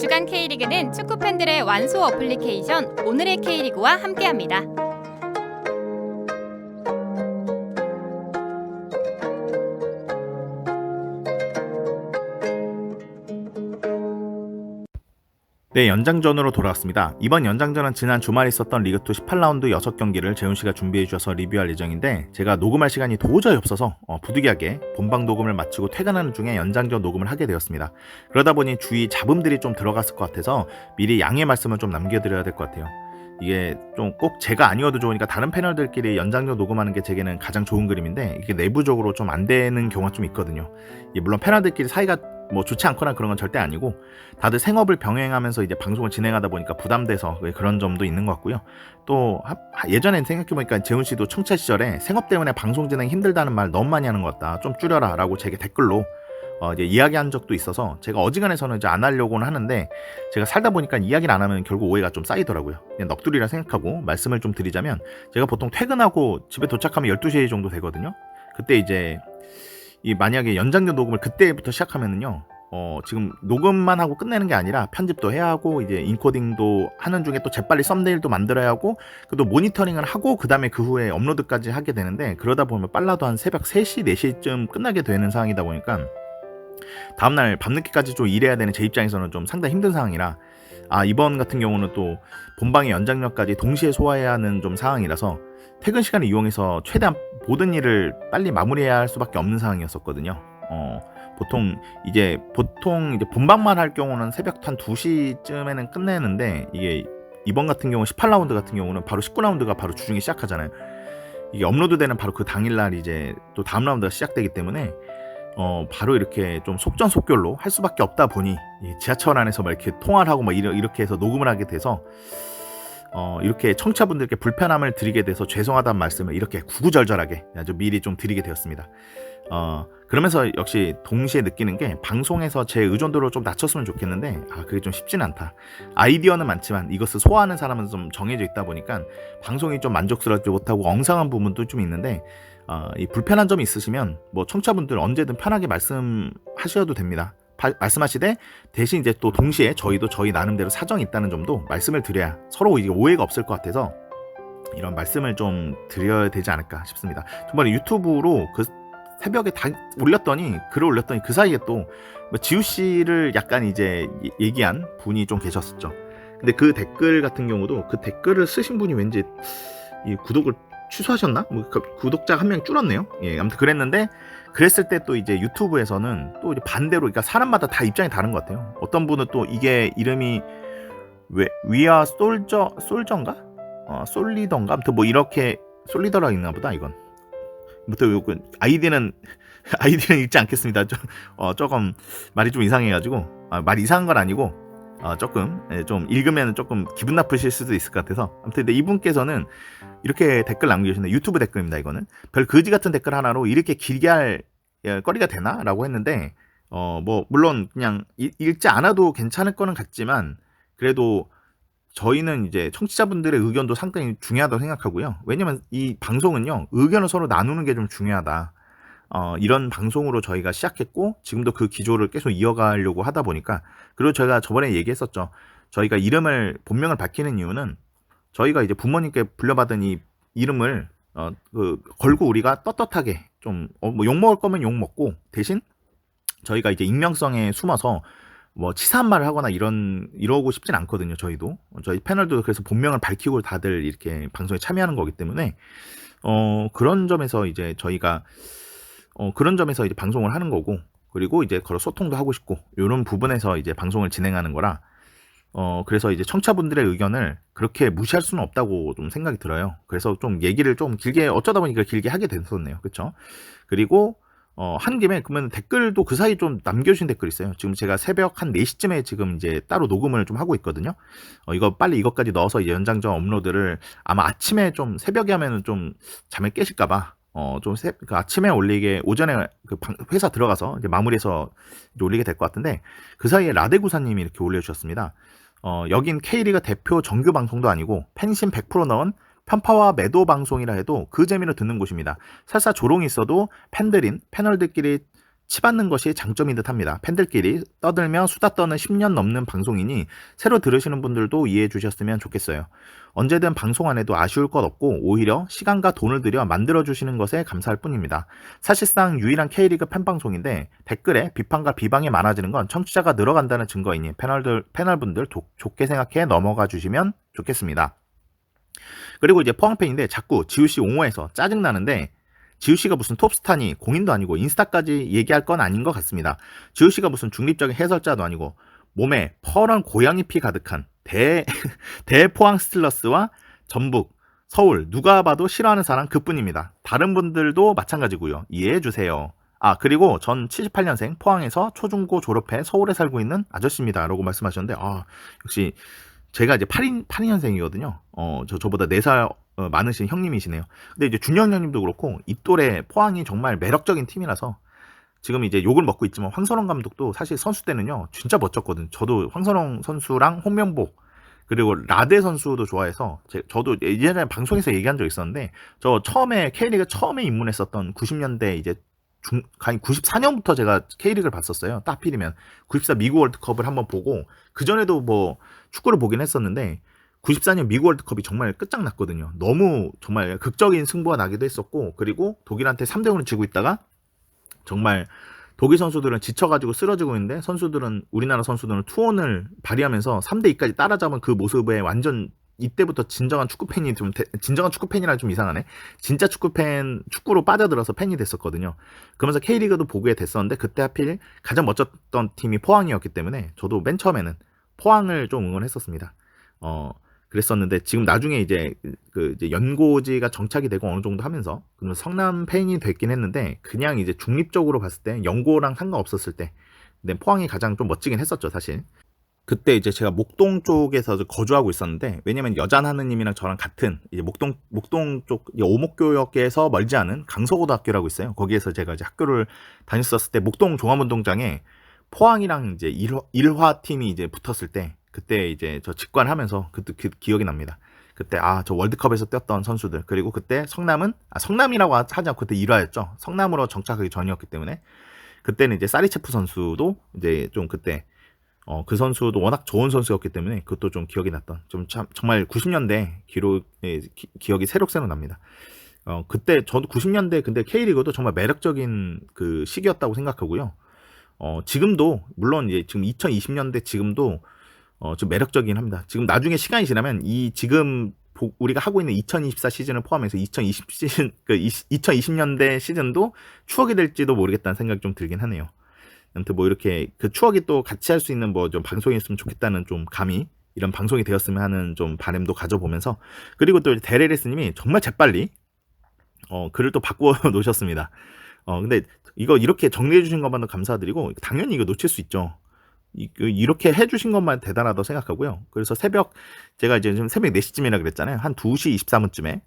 주간 K리그는 축구 팬들의 완소 어플리케이션 오늘의 K리그와 함께합니다. 네, 연장전으로 돌아왔습니다. 이번 연장전은 지난 주말에 있었던 리그2 18라운드 6경기를 재훈씨가 준비해주셔서 리뷰할 예정인데, 제가 녹음할 시간이 도저히 없어서 부득이하게 본방 녹음을 마치고 퇴근하는 중에 연장전 녹음을 하게 되었습니다. 그러다 보니 주위 잡음들이 좀 들어갔을 것 같아서 미리 양해 말씀을 좀 남겨드려야 될 것 같아요. 이게 좀 꼭 제가 아니어도 좋으니까 다른 패널들끼리 연장전 녹음하는 게 제게는 가장 좋은 그림인데, 이게 내부적으로 좀 안 되는 경우가 좀 있거든요. 물론 패널들끼리 사이가 뭐 좋지 않거나 그런 건 절대 아니고, 다들 생업을 병행하면서 이제 방송을 진행하다 보니까 부담돼서 그런 점도 있는 것 같고요. 또 예전에 생각해보니까 재훈 씨도 청취자 시절에 생업 때문에 방송 진행 힘들다는 말 너무 많이 하는 것 같다, 좀 줄여라 라고 제게 댓글로 이제 이야기한 적도 있어서, 제가 어지간해서는 이제 안 하려고는 하는데, 제가 살다 보니까 이야기를 안 하면 결국 오해가 좀 쌓이더라고요. 그냥 넋두리라 생각하고 말씀을 좀 드리자면, 제가 보통 퇴근하고 집에 도착하면 12시 정도 되거든요. 그때 이제 만약에 연장전 녹음을 그때부터 시작하면은요, 지금 녹음만 하고 끝내는 게 아니라 편집도 해야 하고, 이제 인코딩도 하는 중에 또 재빨리 썸네일도 만들어야 하고, 또 모니터링을 하고 그 다음에 그 후에 업로드까지 하게 되는데, 그러다 보면 빨라도 한 새벽 3시, 4시쯤 끝나게 되는 상황이다 보니까 다음날 밤늦게까지 좀 일해야 되는 제 입장에서는 좀 상당히 힘든 상황이라, 이번 같은 경우는 또 본방의 연장전까지 동시에 소화해야 하는 좀 상황이라서 퇴근 시간을 이용해서 최대한 모든 일을 빨리 마무리해야 할 수밖에 없는 상황이었었거든요. 보통 이제 본방만 할 경우는 새벽 한 2시쯤에는 끝내는데, 이게 이번 같은 경우 18라운드 같은 경우는 바로 19라운드가 바로 주중에 시작하잖아요. 이게 업로드되는 바로 그 당일날 이제 또 다음 라운드가 시작되기 때문에 바로 이렇게 좀 속전속결로 할 수밖에 없다 보니, 지하철 안에서 막 이렇게 통화를 하고 막 이렇게 해서 녹음을 하게 돼서 이렇게 청취자분들께 불편함을 드리게 돼서 죄송하다는 말씀을 이렇게 구구절절하게 아주 미리 좀 드리게 되었습니다. 그러면서 역시 동시에 느끼는 게, 방송에서 제 의존도를 좀 낮췄으면 좋겠는데 그게 좀 쉽지는 않다. 아이디어는 많지만 이것을 소화하는 사람은 좀 정해져 있다 보니까 방송이 좀 만족스럽지 못하고 엉성한 부분도 좀 있는데, 이 불편한 점이 있으시면 뭐 청취자분들 언제든 편하게 말씀하셔도 됩니다. 말씀하시되, 대신 이제 또 동시에 저희도 저희 나름대로 사정이 있다는 점도 말씀을 드려야 서로 이게 오해가 없을 것 같아서 이런 말씀을 좀 드려야 되지 않을까 싶습니다. 정말 유튜브로 그 새벽에 다 글을 올렸더니 그 사이에 또 지우 씨를 약간 이제 얘기한 분이 좀 계셨었죠. 근데 그 댓글 같은 경우도, 그 댓글을 쓰신 분이 왠지 이 구독을 취소하셨나? 구독자 한 명 줄었네요. 아무튼 그랬는데, 그랬을 때 또 이제 유튜브에서는 또 이제 반대로, 그러니까 사람마다 다 입장이 다른 것 같아요. 어떤 분은 또 이게 이름이 위아 솔저인가? 솔리던가? 아무튼 뭐 이렇게 솔리더라 있나 보다, 이건. 아무튼 아이디는 읽지 않겠습니다. 조금 말이 좀 이상해가지고, 말이 이상한 건 아니고, 조금 좀 읽으면 조금 기분 나쁘실 수도 있을 것 같아서. 아무튼 근데 이분께서는 이렇게 댓글 남겨주시네. 유튜브 댓글입니다. 이거는 별 거지 같은 댓글 하나로 이렇게 길게 할 거리가 되나? 라고 했는데, 뭐 물론 그냥 읽지 않아도 괜찮을 거는 같지만, 그래도 저희는 이제 청취자분들의 의견도 상당히 중요하다고 생각하고요. 왜냐면 이 방송은요, 의견을 서로 나누는 게 좀 중요하다. 이런 방송으로 저희가 시작했고, 지금도 그 기조를 계속 이어가려고 하다 보니까, 그리고 저희가 저번에 얘기했었죠. 저희가 본명을 밝히는 이유는, 저희가 이제 부모님께 불려받은 이 이름을 걸고 우리가 떳떳하게 좀 뭐 욕먹을 거면 욕먹고, 대신 저희가 이제 익명성에 숨어서 뭐 치사한 말을 하거나 이러고 싶진 않거든요. 저희 패널도 그래서 본명을 밝히고 다들 이렇게 방송에 참여하는 거기 때문에, 그런 점에서 이제 저희가 방송을 하는 거고, 그리고 이제 소통도 하고 싶고, 이런 부분에서 이제 방송을 진행하는 거라, 그래서 이제 청취자분들의 의견을 그렇게 무시할 수는 없다고 좀 생각이 들어요. 그래서 좀 얘기를 좀 길게, 어쩌다 보니까 길게 하게 됐었네요. 그쵸? 그리고 한 김에 그러면 댓글도 그 사이 좀 남겨주신 댓글이 있어요. 지금 제가 새벽 한 4시쯤에 지금 이제 따로 녹음을 좀 하고 있거든요. 빨리 이것까지 넣어서 이제 연장전 업로드를 아마 아침에 좀 새벽에 하면은 좀 잠을 깨실까봐 그 아침에 올리게, 오전에 회사 들어가서 이제 마무리해서 이제 올리게 될 것 같은데, 그 사이에 라데구사님이 이렇게 올려주셨습니다. 여긴 K리그 대표 정규 방송도 아니고 팬심 100% 넣은 편파와 매도 방송이라 해도 그 재미로 듣는 곳입니다. 설사 조롱이 있어도 팬들인 패널들끼리 치받는 것이 장점인 듯합니다. 팬들끼리 떠들며 수다 떠는 10년 넘는 방송이니 새로 들으시는 분들도 이해해 주셨으면 좋겠어요. 언제든 방송 안 해도 아쉬울 것 없고 오히려 시간과 돈을 들여 만들어주시는 것에 감사할 뿐입니다. 사실상 유일한 K리그 팬방송인데 댓글에 비판과 비방이 많아지는 건 청취자가 늘어간다는 증거이니 패널분들 좋게 생각해 넘어가 주시면 좋겠습니다. 그리고 이제 포항팬인데 자꾸 지우씨 옹호해서 짜증나는데 지우씨가 무슨 톱스타니 공인도 아니고 인스타까지 얘기할 건 아닌 것 같습니다. 지우씨가 무슨 중립적인 해설자도 아니고 몸에 펄한 고양이 피 가득한 대포항 스틸러스와 전북, 서울 누가 봐도 싫어하는 사람 그뿐입니다. 다른 분들도 마찬가지고요. 이해해 주세요. 아 그리고 전 78년생 포항에서 초중고 졸업해 서울에 살고 있는 아저씨입니다. 라고 말씀하셨는데 역시 제가 이제 82년생이거든요. 저보다 4살 많으신 형님이시네요. 근데 이제 준영 형님도 그렇고 이 또래 포항이 정말 매력적인 팀이라서 지금 이제 욕을 먹고 있지만 황선홍 감독도 사실 선수 때는요 진짜 멋졌거든. 저도 황선홍 선수랑 홍명보 그리고 라데 선수도 좋아해서 저도 예전에 방송에서 얘기한 적 있었는데 저 처음에 K리그 처음에 입문했었던 90년대 이제 94년부터 제가 K리그를 봤었어요. 딱 하필이면 94 미국 월드컵을 한번 보고 그 전에도 뭐 축구를 보긴 했었는데 94년 미국 월드컵이 정말 끝장났거든요. 너무 정말 극적인 승부가 나기도 했었고 그리고 독일한테 3대0으로 지고 있다가 정말 독일 선수들은 지쳐가지고 쓰러지고 있는데 우리나라 선수들은 투혼을 발휘하면서 3대2까지 따라잡은 그 모습에 완전 이때부터 진정한 축구팬이 진정한 축구팬이라 좀 이상하네. 진짜 축구로 빠져들어서 팬이 됐었거든요. 그러면서 K리그도 보게 됐었는데 그때 하필 가장 멋졌던 팀이 포항이었기 때문에 저도 맨 처음에는 포항을 좀 응원했었습니다. 그랬었는데 지금 나중에 이제 이제 연고지가 정착이 되고 어느 정도 하면서 성남 팬이 됐긴 했는데 그냥 이제 중립적으로 봤을 때 연고랑 상관없었을 때 근데 포항이 가장 좀 멋지긴 했었죠 사실. 그때 이제 제가 목동 쪽에서 거주하고 있었는데 왜냐면 여잔 하느님이랑 저랑 같은 이제 목동 쪽 오목교역에서 멀지 않은 강서고등학교라고 있어요. 거기에서 제가 이제 학교를 다녔었을 때 목동 종합운동장에 포항이랑 이제 일화 팀이 이제 붙었을 때 그때 이제 저 직관하면서 그때 기억이 납니다. 그때 저 월드컵에서 뛰었던 선수들 그리고 그때 성남이라고 하지 않고 그때 일화였죠. 성남으로 정착하기 전이었기 때문에 그때는 이제 사리체프 선수도 이제 좀 그때 그 선수도 워낙 좋은 선수였기 때문에 그것도 좀 기억이 났던 정말 90년대 기억이 새록새록 납니다. 그때 저도 90년대 근데 K리그도 정말 매력적인 그 시기였다고 생각하고요. 지금도 물론 이제 지금 2020년대 지금도 좀 매력적이긴 합니다. 지금 나중에 시간이 지나면 지금 우리가 하고 있는 2024 시즌을 포함해서 2020년대 시즌도 추억이 될지도 모르겠다는 생각이 좀 들긴 하네요. 아무튼 뭐 이렇게 그 추억이 또 같이 할 수 있는 뭐 좀 방송이 있으면 좋겠다는 좀 감히 이런 방송이 되었으면 하는 좀 바람도 가져보면서 그리고 또 데레레스님이 정말 재빨리 글을 또 바꾸어 놓으셨습니다. 근데 이거 이렇게 정리해 주신 것만도 감사드리고 당연히 이거 놓칠 수 있죠. 이렇게 해주신 것만 대단하다고 생각하고요. 그래서 제가 이제 좀 새벽 4시쯤이라 그랬잖아요. 한 2시 23분쯤에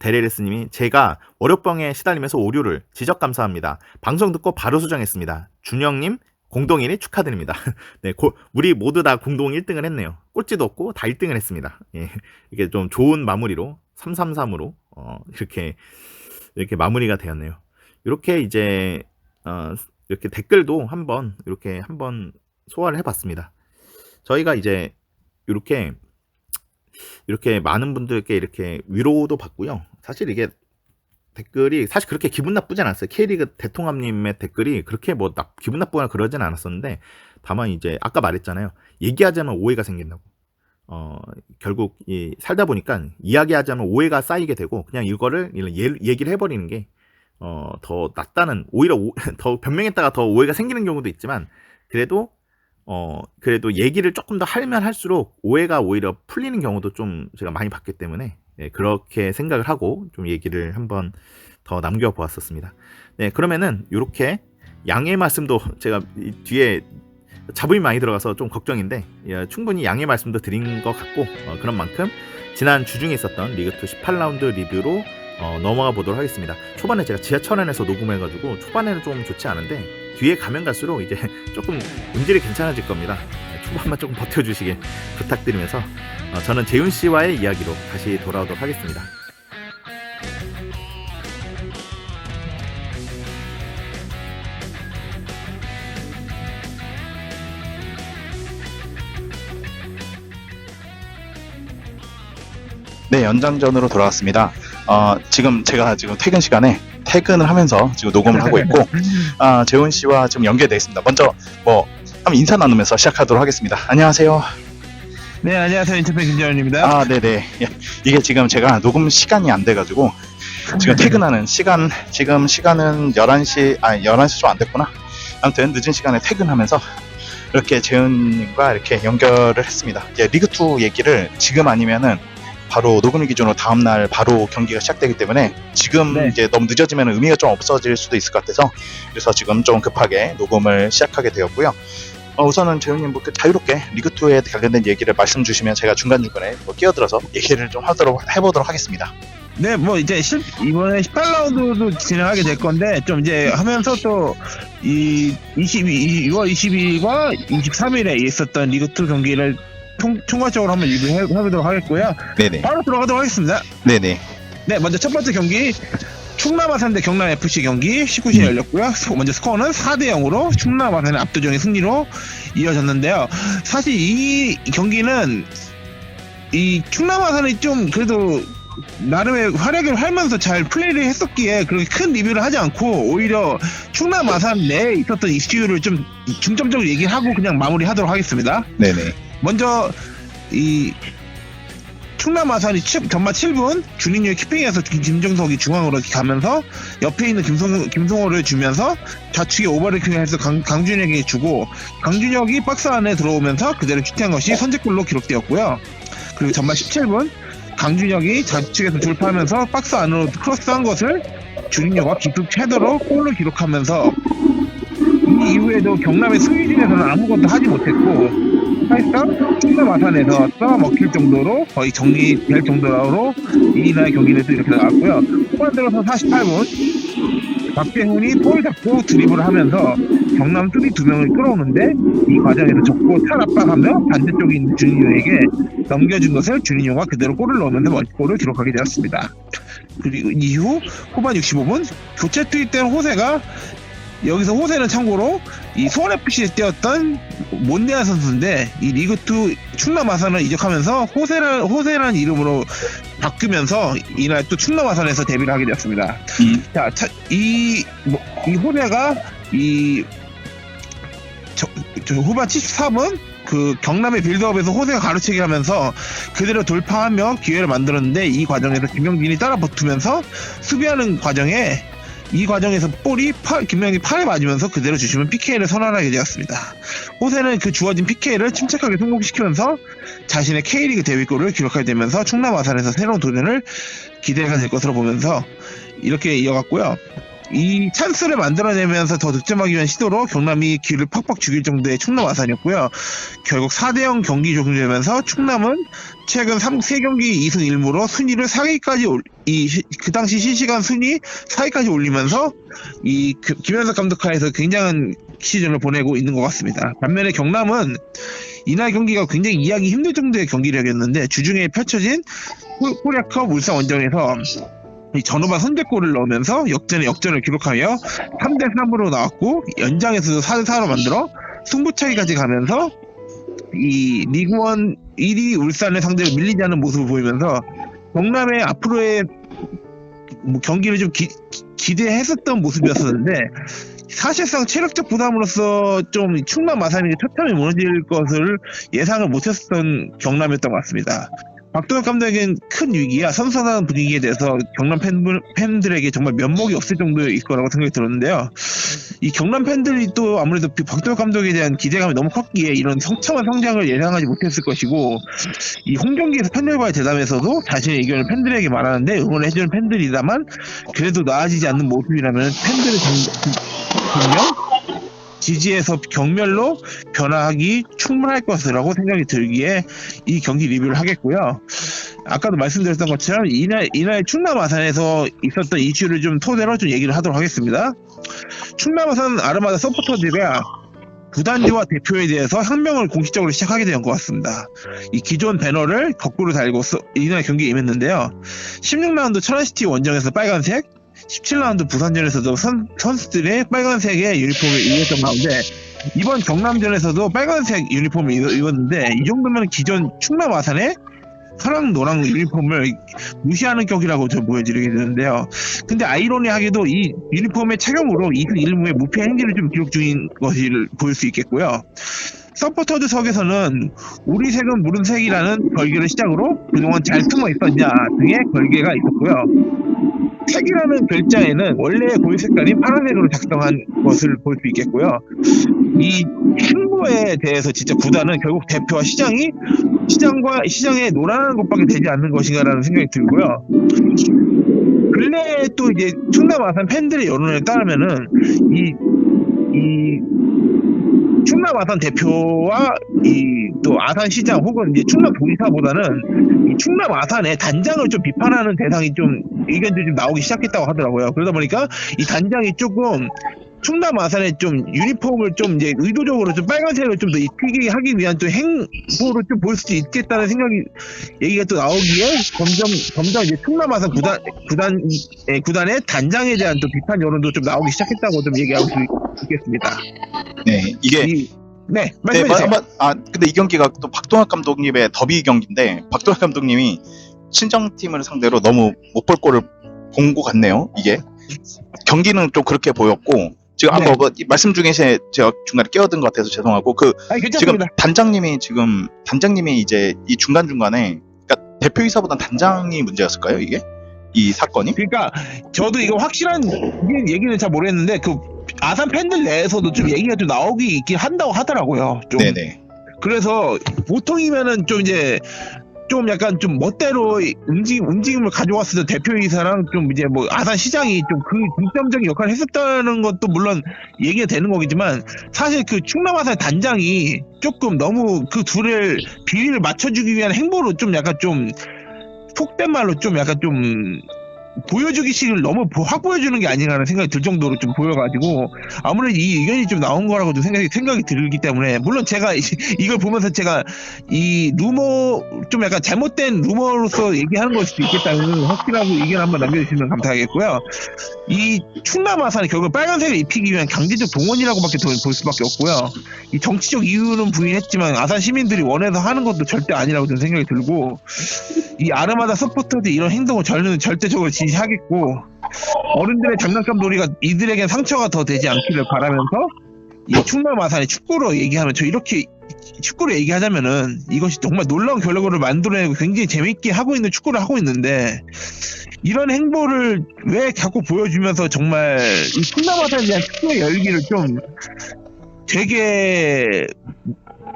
데레레스님이 제가 월요병에 시달리면서 오류를 지적 감사합니다. 방송 듣고 바로 수정했습니다. 준영님 공동 1위 축하드립니다. 네, 우리 모두 다 공동 1등을 했네요. 꼴찌도 없고 다 1등을 했습니다. 예, 이게 좀 좋은 마무리로 333으로 이렇게 마무리가 되었네요. 이렇게 이제 이렇게 댓글도 한번 소화를 해봤습니다. 저희가 이제 이렇게 많은 분들께 이렇게 위로도 받고요. 사실 이게 댓글이 사실 그렇게 기분 나쁘진 않았어요. K리그 대통합님의 댓글이 그렇게 뭐 기분 나쁘거나 그러진 않았었는데 다만 이제 아까 말했잖아요. 얘기하자면 오해가 생긴다고. 결국 살다 보니까 이야기하자면 오해가 쌓이게 되고 그냥 이거를 얘기를 해버리는 게 더 낫다는 오히려 더 변명했다가 더 오해가 생기는 경우도 있지만 그래도 얘기를 조금 더 하면 할수록 오해가 오히려 풀리는 경우도 좀 제가 많이 봤기 때문에 그렇게 생각을 하고 좀 얘기를 한번 더 남겨보았었습니다. 네, 그러면은 이렇게 양해 말씀도 제가 뒤에 잡음이 많이 들어가서 좀 걱정인데 충분히 양해 말씀도 드린 것 같고 그런 만큼 지난 주중에 있었던 리그2 18라운드 리뷰로 넘어가 보도록 하겠습니다. 초반에 제가 지하철 안에서 녹음해가지고 초반에는 좀 좋지 않은데 뒤에 가면 갈수록 이제 조금 음질이 괜찮아질 겁니다. 초반만 조금 버텨주시길 부탁드리면서 저는 재훈 씨와의 이야기로 다시 돌아오도록 하겠습니다. 네, 연장전으로 돌아왔습니다. 지금 제가 퇴근 시간에 퇴근을 하면서 지금 녹음을 하고 있고, 재훈 씨와 지금 연결되어 있습니다. 먼저 한번 인사 나누면서 시작하도록 하겠습니다. 안녕하세요. 네, 안녕하세요. 인터뷰 김재원입니다. 네네. 예, 이게 지금 제가 녹음 시간이 안 돼가지고 지금 퇴근하는 시간, 지금 시간은 11시, 11시 좀 안 됐구나. 아무튼 늦은 시간에 퇴근하면서 이렇게 재훈님과 이렇게 연결을 했습니다. 이제 리그2 얘기를 지금 아니면은 바로 녹음일 기준으로 다음날 바로 경기가 시작되기 때문에 지금 네. 이제 너무 늦어지면 의미가 좀 없어질 수도 있을 것 같아서 그래서 지금 좀 급하게 녹음을 시작하게 되었고요. 우선은 재훈님 자유롭게 리그2에 관련된 얘기를 말씀 주시면 제가 중간중간에 끼어들어서 얘기를 좀 해보도록 하겠습니다. 네, 이제 이번에 18라운드도 진행하게 될 건데, 좀 이제 하면서 또, 6월 22일과 23일에 있었던 리그2 경기를 총괄적으로 한번 리뷰해보도록 하겠고요. 네네. 바로 들어가도록 하겠습니다. 네네. 네, 먼저 첫 번째 경기, 충남 아산 대 경남 FC 경기 19시에 열렸고요. 먼저 스코어는 4대 0으로 충남 아산의 압도적인 승리로 이어졌는데요. 사실 이 경기는 이 충남 아산이 좀 그래도 나름의 활약을 하면서 잘 플레이를 했었기에 그렇게 큰 리뷰를 하지 않고 오히려 충남 아산 내에 있었던 이슈를 좀 중점적으로 얘기하고 그냥 마무리하도록 하겠습니다. 네네. 먼저 이 충남 아산이 전반 7분 주닝유의 키핑에서 김정석이 중앙으로 가면서 옆에 있는 김성호를 주면서 좌측에 오버래핑을 해서 강준혁에게 주고 강준혁이 박스 안에 들어오면서 그대로 슈팅한 것이 선제골로 기록되었고요. 그리고 전반 17분 강준혁이 좌측에서 돌파하면서 박스 안으로 크로스한 것을 주닝유가 기습 헤더로 골을 기록하면서 이 이후에도 경남의 수비진에서는 아무것도 하지 못했고 사실상 충남 아산에서 써먹힐 정도로 거의 정리될 정도로 이날 경기는 또 이렇게 나왔고요. 후반 들어서 48분 박재훈이 볼 잡고 드리블을 하면서 경남 수비 2명을 끌어오는데 이 과정에서 접고 탈압박하며 반대쪽에 있는 주니오에게 넘겨준 것을 주니오가 그대로 골을 넣으면서 멀티골을 기록하게 되었습니다. 그리고 이후 후반 65분 교체 투입된 호세가 여기서 호세는 참고로 이 수원FC에 뛰었던 몬네아 선수인데 이 리그2 충남 아산을 이적하면서 호세라는 이름으로 바뀌면서 이날 또 충남 아산에서 데뷔를 하게 되었습니다. 자, 이 호세가 후반 74분 그 경남의 빌드업에서 호세가 가로채기 하면서 그대로 돌파하며 기회를 만들었는데 이 과정에서 김영진이 따라 붙으면서 수비하는 과정에 이 과정에서 볼이 김명희 팔에 맞으면서 그대로 주시면 PK를 선언하게 되었습니다. 호세는 그 주어진 PK를 침착하게 성공시키면서 자신의 K리그 데뷔골을 기록하게 되면서 충남 아산에서 새로운 도전을 기대가 될 것으로 보면서 이렇게 이어갔고요. 이 찬스를 만들어내면서 더 득점하기 위한 시도로 경남이 기회를 팍팍 죽일 정도의 충남 아산이었고요. 결국 4대0 경기 종료되면서 충남은 최근 3경기 2승 1무로 순위를 4위까지 그 당시 실시간 순위 4위까지 올리면서 이 김현석 감독 하에서 굉장한 시즌을 보내고 있는 것 같습니다. 반면에 경남은 이날 경기가 굉장히 이해하기 힘들 정도의 경기력이었는데 주중에 펼쳐진 코리아컵 울산 원정에서 이 전후반 선제골을 넣으면서 역전을 기록하며 3대3으로 나왔고 연장에서도 4대4로 만들어 승부차기까지 가면서 이 리그원 1위 울산의 상대로 밀리지 않는 모습을 보이면서 경남의 앞으로의 경기를 좀 기대했었던 모습이었었는데 사실상 체력적 부담으로서 좀 충남 아산이 처참히 무너질 것을 예상을 못했었던 경남이었던 것 같습니다. 박동혁 감독에겐 큰 위기야 선선한 분위기에 대해서 경남 팬들에게 정말 면목이 없을 정도일 거라고 생각이 들었는데요. 이 경남 팬들이 또 아무래도 박동혁 감독에 대한 기대감이 너무 컸기에 이런 성참한 성장을 예상하지 못했을 것이고 이 홈경기에서 팬들과의 대담에서도 자신의 의견을 팬들에게 말하는데 응원해주는 팬들이다만 그래도 나아지지 않는 모습이라면 팬들의 분명 지지에서 경멸로 변화하기 충분할 것이라고 생각이 들기에 이 경기 리뷰를 하겠고요. 아까도 말씀드렸던 것처럼 이날 충남 아산에서 있었던 이슈를 좀 토대로 좀 얘기를 하도록 하겠습니다. 충남 아산 아르마다 서포터즈가 구단주와 대표에 대해서 혁명을 공식적으로 시작하게 된 것 같습니다. 이 기존 배너를 거꾸로 달고 이날 경기에 임했는데요. 16라운드 천안시티 원정에서 빨간색, 17라운드 부산전에서도 선수들의 빨간색의 유니폼을 입었던 가운데 이번 경남전에서도 빨간색 유니폼을 입었는데 이 정도면 기존 충남 아산의 파랑 노랑 유니폼을 무시하는 격이라고 저 보여지게 되는데요. 근데 아이러니하게도 이 유니폼의 착용으로 2승 1무의 무패 행진을 좀 기록 중인 것을 볼 수 있겠고요. 서포터즈석에서는 우리 색은 무른색이라는 걸개를 시작으로 그동안 잘 숨어 있었냐 등의 걸개가 있었고요. 색이라는 글자에는 원래의 고유 색깔인 파란색으로 작성한 것을 볼 수 있겠고요. 이 행보에 대해서 진짜 구단은 결국 대표와 시장에 논하는 것밖에 되지 않는 것인가라는 생각이 들고요. 근래에 또 이제 충남 아산 팬들의 여론에 따르면은 이 충남 아산 대표와 또 아산 시장 혹은 이제 충남 도지사보다는 이 충남 아산의 단장을 좀 비판하는 대상이 좀 의견들이 좀 나오기 시작했다고 하더라고요. 그러다 보니까 이 단장이 조금 충남 아산의 좀 유니폼을 좀 이제 의도적으로 좀 빨간색을 좀 더 입히게 하기 위한 좀 행보를 좀 볼 수 있겠다는 얘기가 또 나오기에 점점 이제 충남 아산 구단의 단장에 대한 또 비판 여론도 좀 나오기 시작했다고 좀 얘기할 수 있겠습니다. 네, 이게 네, 말씀해주세요. 근데 이 경기가 또 박동학 감독님의 더비 경기인데 박동학 감독님이 친정팀을 상대로 너무 못 볼 골을 본 것 같네요. 이게 경기는 좀 그렇게 보였고 지금 네. 뭐 말씀 중에 제가 중간에 끼어든 것 같아서 죄송하고 지금 단장님이 이제 이 중간중간에 그러니까 대표이사보단 단장이 문제였을까요? 이게 이 사건이? 그러니까 저도 이거 확실한 얘기는 잘 모르겠는데 그 아산 팬들 내에서도 좀 얘기가 좀 나오기 있긴 한다고 하더라고요. 좀. 네네. 그래서 보통이면은 좀 이제 좀 약간 좀 멋대로 움직임을 가져왔을 때 대표이사랑 좀 이제 뭐 아산 시장이 좀 그 중점적인 역할을 했었다는 것도 물론 얘기가 되는 거겠지만 사실 그 충남 아산 단장이 조금 너무 그 둘의 비리를 맞춰주기 위한 행보로 좀 약간 좀 속된 말로 좀 약간 좀 보여주기식을 너무 확 보여주는 게 아닌가라는 생각이 들 정도로 좀 보여가지고 아무래도 이 의견이 좀 나온 거라고 좀 생각이 들기 때문에 물론 제가 이걸 보면서 제가 이 루머 좀 약간 잘못된 루머로서 얘기하는 걸 수도 있겠다는 확실하고 의견 한번 남겨주시면 감사하겠고요. 이 충남 아산이 결국 빨간색을 입히기 위한 강제적 동원이라고밖에 볼 수밖에 없고요. 이 정치적 이유는 부인했지만 아산 시민들이 원해서 하는 것도 절대 아니라고 저는 생각이 들고 이 아르마다 서포터들 이런 행동을 저는 절대적으로 지지하겠고 어른들의 장난감 놀이가 이들에겐 상처가 더 되지 않기를 바라면서 이 충남 아산의 축구로 얘기하면 저 이렇게 축구로 얘기하자면은 이것이 정말 놀라운 결과를 만들어내고 굉장히 재밌게 하고 있는 축구를 하고 있는데 이런 행보를 왜 자꾸 보여주면서 정말 이 충남 아산에 대한 축구의 열기를 좀 되게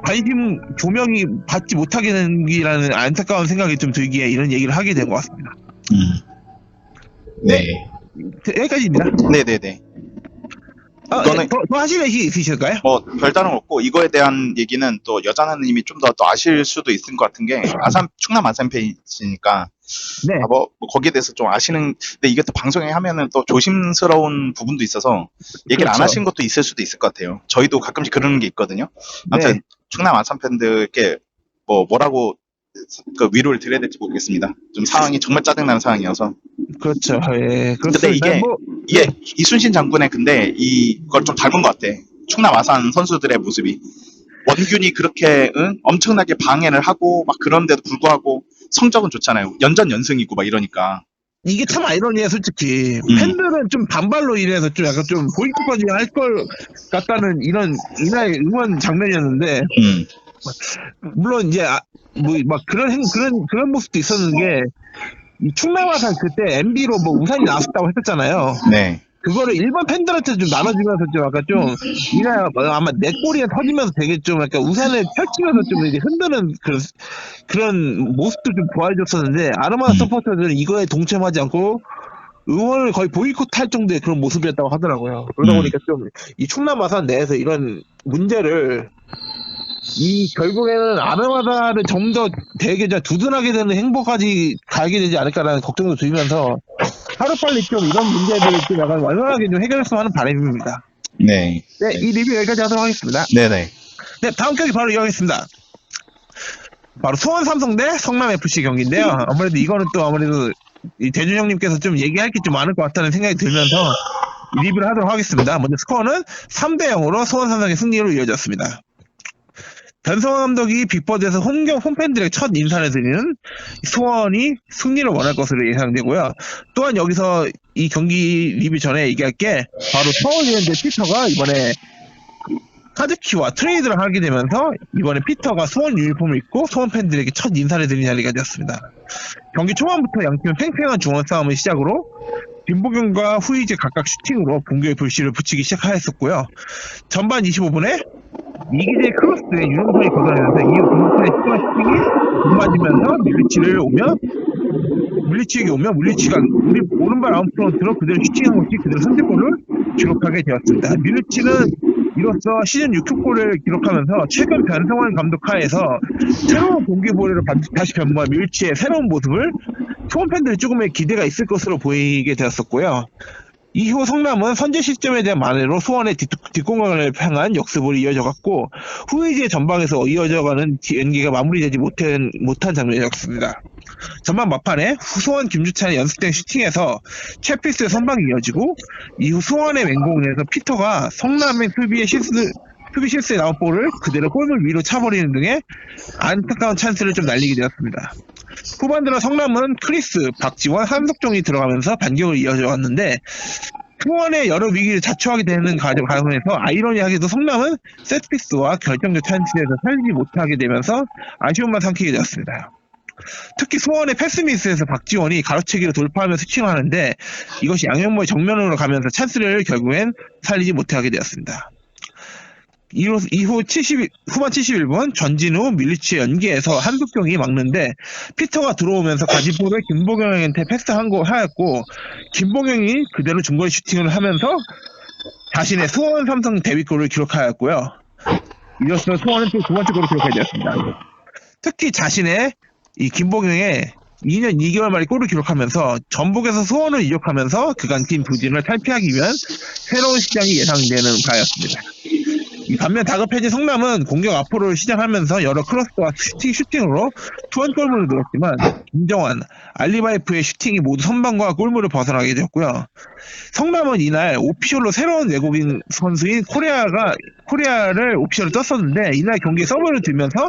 관심 조명이 받지 못하게 된기라는 안타까운 생각이 좀 들기에 이런 얘기를 하게 된 것 같습니다. 네. 여기까지입니다. 네네네. 이거는 더 하실 얘기 있으실까요? 뭐 별다른 거 없고 이거에 대한 얘기는 또 여자나님이 좀 더 아실 수도 있을 것 같은 게 충남 아산 팬이시니까 네. 뭐 거기에 대해서 좀 아시는. 근데 이게 또 방송에 하면은 또 조심스러운 부분도 있어서 얘기를 안 그렇죠. 하신 것도 있을 수도 있을 것 같아요. 저희도 가끔씩 그러는 게 있거든요. 아무튼 네. 충남 아산 팬들께 뭐라고 그 위로를 드려야 될지 모르겠습니다. 좀 상황이 정말 짜증나는 상황이어서. 그렇죠. 예. 근데 이게 이순신 장군의 근데 이걸 좀 닮은 것 같아. 충남 아산 선수들의 모습이. 원균이 그렇게 엄청나게 방해를 하고 막 그런데도 불구하고 성적은 좋잖아요. 연전연승이고 막 이러니까. 이게 참 아이러니해 솔직히. 팬들은 좀 반발로 인해서 좀 약간 좀 보이콧까지 할 걸 같다는 이런 이날 응원 장면이었는데 물론 이제 막 그런 모습도 있었는 게 이 충남 아산 그때 MB로 뭐 우산이 나왔다고 했었잖아요. 네. 그거를 일반 팬들한테 좀 나눠주면서 좀 약간 좀 이날 아마 내 꼬리에 터지면서 되게 좀 약간 우산을 펼치면서 좀 이제 흔드는 그런 모습도 좀 보여줬었는데 아르마다 서포터들은 이거에 동참하지 않고 응원을 거의 보이콧할 정도의 그런 모습이었다고 하더라고요. 그러다 보니까 좀 이 충남 아산 내에서 이런 문제를 결국에는 아르마다를 좀 더 되게 두둔하게 되는 행보까지 가게 되지 않을까라는 걱정도 들면서 하루빨리 좀 이런 문제들을 좀 약간 완전하게 좀 해결했으면 하는 바람입니다. 네. 네, 이 리뷰 여기까지 하도록 하겠습니다. 네네. 네, 다음 경기 바로 이어가겠습니다. 바로 수원 삼성 대 성남 FC 경기인데요. 아무래도 이거는 또 아무래도 이 대준 형님께서 좀 얘기할 게 좀 많을 것 같다는 생각이 들면서 리뷰를 하도록 하겠습니다. 먼저 스코어는 3대 0으로 수원 삼성의 승리로 이어졌습니다. 변성환 감독이 빅버드에서 홈팬들에게 첫 인사를 드리는 수원이 승리를 원할 것으로 예상되고요. 또한 여기서 이 경기 리뷰 전에 얘기할 게 바로 서울 유엔드 피터가 이번에 카드키와 트레이드를 하게 되면서 이번에 피터가 수원 유니폼을 입고 수원 팬들에게 첫 인사를 드린 자리가 되었습니다. 경기 초반부터 양팀은 팽팽한 중원 싸움을 시작으로 김보경과 후이지 각각 슈팅으로 공격의 불씨를 붙이기 시작하였었고요. 전반 25분에 이기재의 크로스에 유영선이 걷어내면서 이후 김보경의 슈팅이 못 맞으면서 물리치에게 오면 물리치가 우리 오른발 아웃프런트로 그대로 슈팅한 것이 그대로 선제골을 기록하게 되었습니다. 밀리치는 이로써 시즌 6득골을 기록하면서 최근 변성환 감독 하에서 새로운 동기부여를 다시 변모한 밀치의 새로운 모습을 수원 팬들이 조금의 기대가 있을 것으로 보이게 되었었고요. 이후 성남은 선제 시점에 대한 만회로 수원의 뒷공간을 향한 역습으로 이어져갔고 후이지의 전방에서 이어져가는 연기가 마무리되지 못한 장면이었습니다. 전반 막판에 수원 김주찬의 연습된 슈팅에서 채피스의 선방이 이어지고 이후 수원의 맹공에서 피터가 성남의 수비 실수에 나온 볼을 그대로 골문 위로 차버리는 등의 안타까운 찬스를 좀 날리게 되었습니다. 후반 들어 성남은 크리스, 박지원, 한석종이 들어가면서 반격을 이어져 왔는데 수원의 여러 위기를 자초하게 되는 과정에서 아이러니하게도 성남은 세트피스와 결정적 찬스에서 살리지 못하게 되면서 아쉬움만 삼키게 되었습니다. 특히 수원의 패스미스에서 박지원이 가로채기로 돌파하며 슈팅을 하는데 이것이 양현모의 정면으로 가면서 찬스를 결국엔 살리지 못하게 되었습니다. 이후 후반 71분 전진우 밀리치의 연계에서 한석경이 막는데 피터가 들어오면서 가진 볼을 김보경한테 패스하였고 김보경이 그대로 중거리 슈팅을 하면서 자신의 수원 삼성 데뷔골을 기록하였고요. 이로써 수원은 또 두 번째 골을 기록하게 되었습니다. 특히 자신의 이 김보경의 2년 2개월 만에 골을 기록하면서 전북에서 수원을 이적하면서 그간 긴 부진을 탈피하기 위한 새로운 시장이 예상되는 바였습니다. 반면 다급해진 성남은 공격 앞으로 시작하면서 여러 크로스와 슈팅으로 투원골문을 넣었지만 김정환, 알리바이프의 슈팅이 모두 선방과 골문을 벗어나게 되었고요. 성남은 이날 오피셜로 새로운 외국인 선수인 코리아를 오피셜로 떴었는데 이날 경기에 서브를 들면서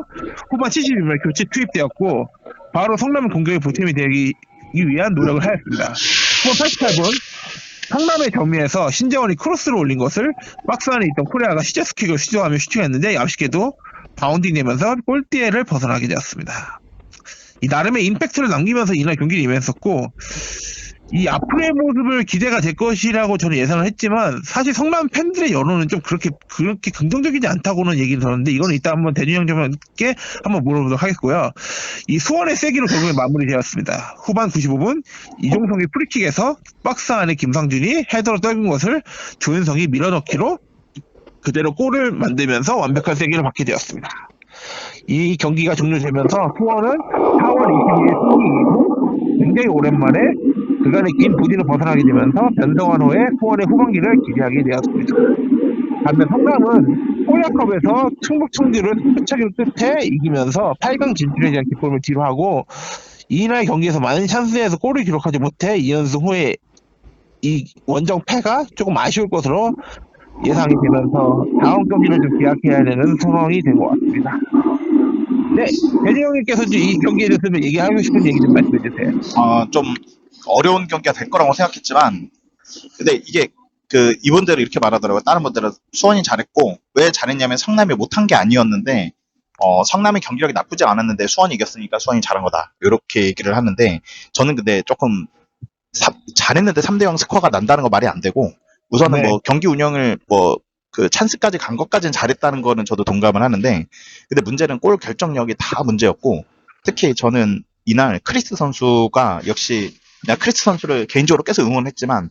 후반 72분에 교체 투입되었고 바로 성남은 공격의 보탬이 되기 위한 노력을 하였습니다. 후반 88분 성남의 점유에서 신재원이 크로스를 올린 것을 박스 안에 있던 코리아가 시저스킥을 시도하며 슈팅했는데 아쉽게도 바운딩 되면서 골대를 벗어나게 되었습니다. 이 나름의 임팩트를 남기면서 이날 경기를 임했었고 이 앞으로의 모습을 기대가 될 것이라고 저는 예상을 했지만 사실 성남 팬들의 여론은 좀 그렇게 긍정적이지 않다고는 얘기를 들었는데 이거는 이따 한번 대준이 형님께 한번 물어보도록 하겠고요. 이 수원의 세기로 결국에 마무리되었습니다. 후반 95분 이종성의 프리킥에서 박스 안에 김상준이 헤더로 떨군 것을 조윤성이 밀어넣기로 그대로 골을 만들면서 완벽한 세기를 받게 되었습니다. 이 경기가 종료되면서 수원은 4월 22일 승리 이후 굉장히 오랜만에 그간의 긴 부진을 벗어나게 되면서 변성환 후에 수원의 후반기를 기대하게 되었습니다. 반면 성남은 코리아컵에서 충북 청주를 승부차기 끝에 이기면서 8강 진출에 대한 기쁨을 뒤로하고 이날 경기에서 많은 찬스에서 골을 기록하지 못해 2연승 후에 이 원정 패가 조금 아쉬울 것으로 예상이 되면서 다음 경기를 좀 기약해야 되는 상황이 된 것 같습니다. 네, 대진 형님께서 이 경기에 대해서 얘기하고 싶은 얘기 좀 말씀해 주세요. 좀 어려운 경기가 될 거라고 생각했지만, 근데 이게 이분들은 이렇게 말하더라고요. 다른 분들은 수원이 잘했고, 왜 잘했냐면 성남이 못한 게 아니었는데, 성남의 경기력이 나쁘지 않았는데 수원이 이겼으니까 수원이 잘한 거다. 이렇게 얘기를 하는데, 저는 근데 조금 잘했는데 3대0 스코어가 난다는 거 말이 안 되고, 우선은 네. 경기 운영을 찬스까지 간 것까지는 잘했다는 거는 저도 동감을 하는데, 근데 문제는 골 결정력이 다 문제였고, 특히 저는 이날 크리스 선수가 역시 그냥 크리스 선수를 개인적으로 계속 응원했지만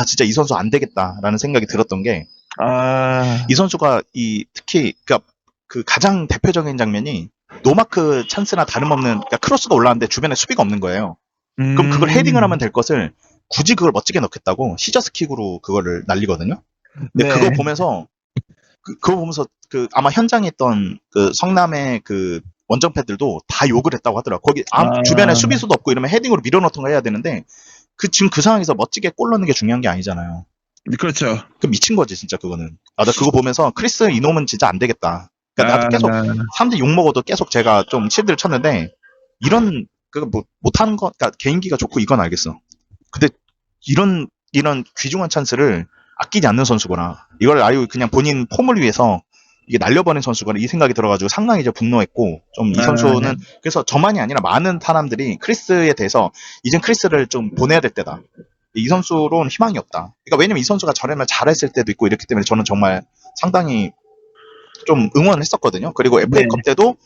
진짜 이 선수 안 되겠다라는 생각이 들었던 게 이 선수가 특히 그 가장 대표적인 장면이 노마크 찬스나 다름없는 크로스가 올라왔는데 주변에 수비가 없는 거예요. 그럼 그걸 헤딩을 하면 될 것을 굳이 그걸 멋지게 넣겠다고 시저스킥으로 그거를 날리거든요. 근데 네. 그거 보면서 아마 현장에 있던 성남의 원정 팬들도 다 욕을 했다고 하더라고요. 거기 주변에 수비수도 없고 이러면 헤딩으로 밀어넣던가 해야 되는데 지금 그 상황에서 멋지게 골 넣는 게 중요한 게 아니잖아요. 그렇죠. 미친 거지 진짜 그거는. 나 그거 보면서 크리스 이놈은 진짜 안 되겠다. 그러니까 나도 계속 사람들 욕 먹어도 계속 제가 좀 실드를 쳤는데 이런 뭐 못하는 거, 그러니까 개인기가 좋고 이건 알겠어. 근데 이런 귀중한 찬스를 아끼지 않는 선수거나 이걸 아유 그냥 본인 폼을 위해서 이게 날려버린 선수거나 이 생각이 들어가지고 상당히 이제 분노했고 좀 이 선수는 그래서 저만이 아니라 많은 사람들이 크리스에 대해서 이젠 크리스를 좀 보내야 될 때다. 이 선수로는 희망이 없다. 그러니까 왜냐면 이 선수가 저렴을 잘했을 때도 있고 이렇기 때문에 저는 정말 상당히 좀 응원을 했었거든요. 그리고 FA컵 때도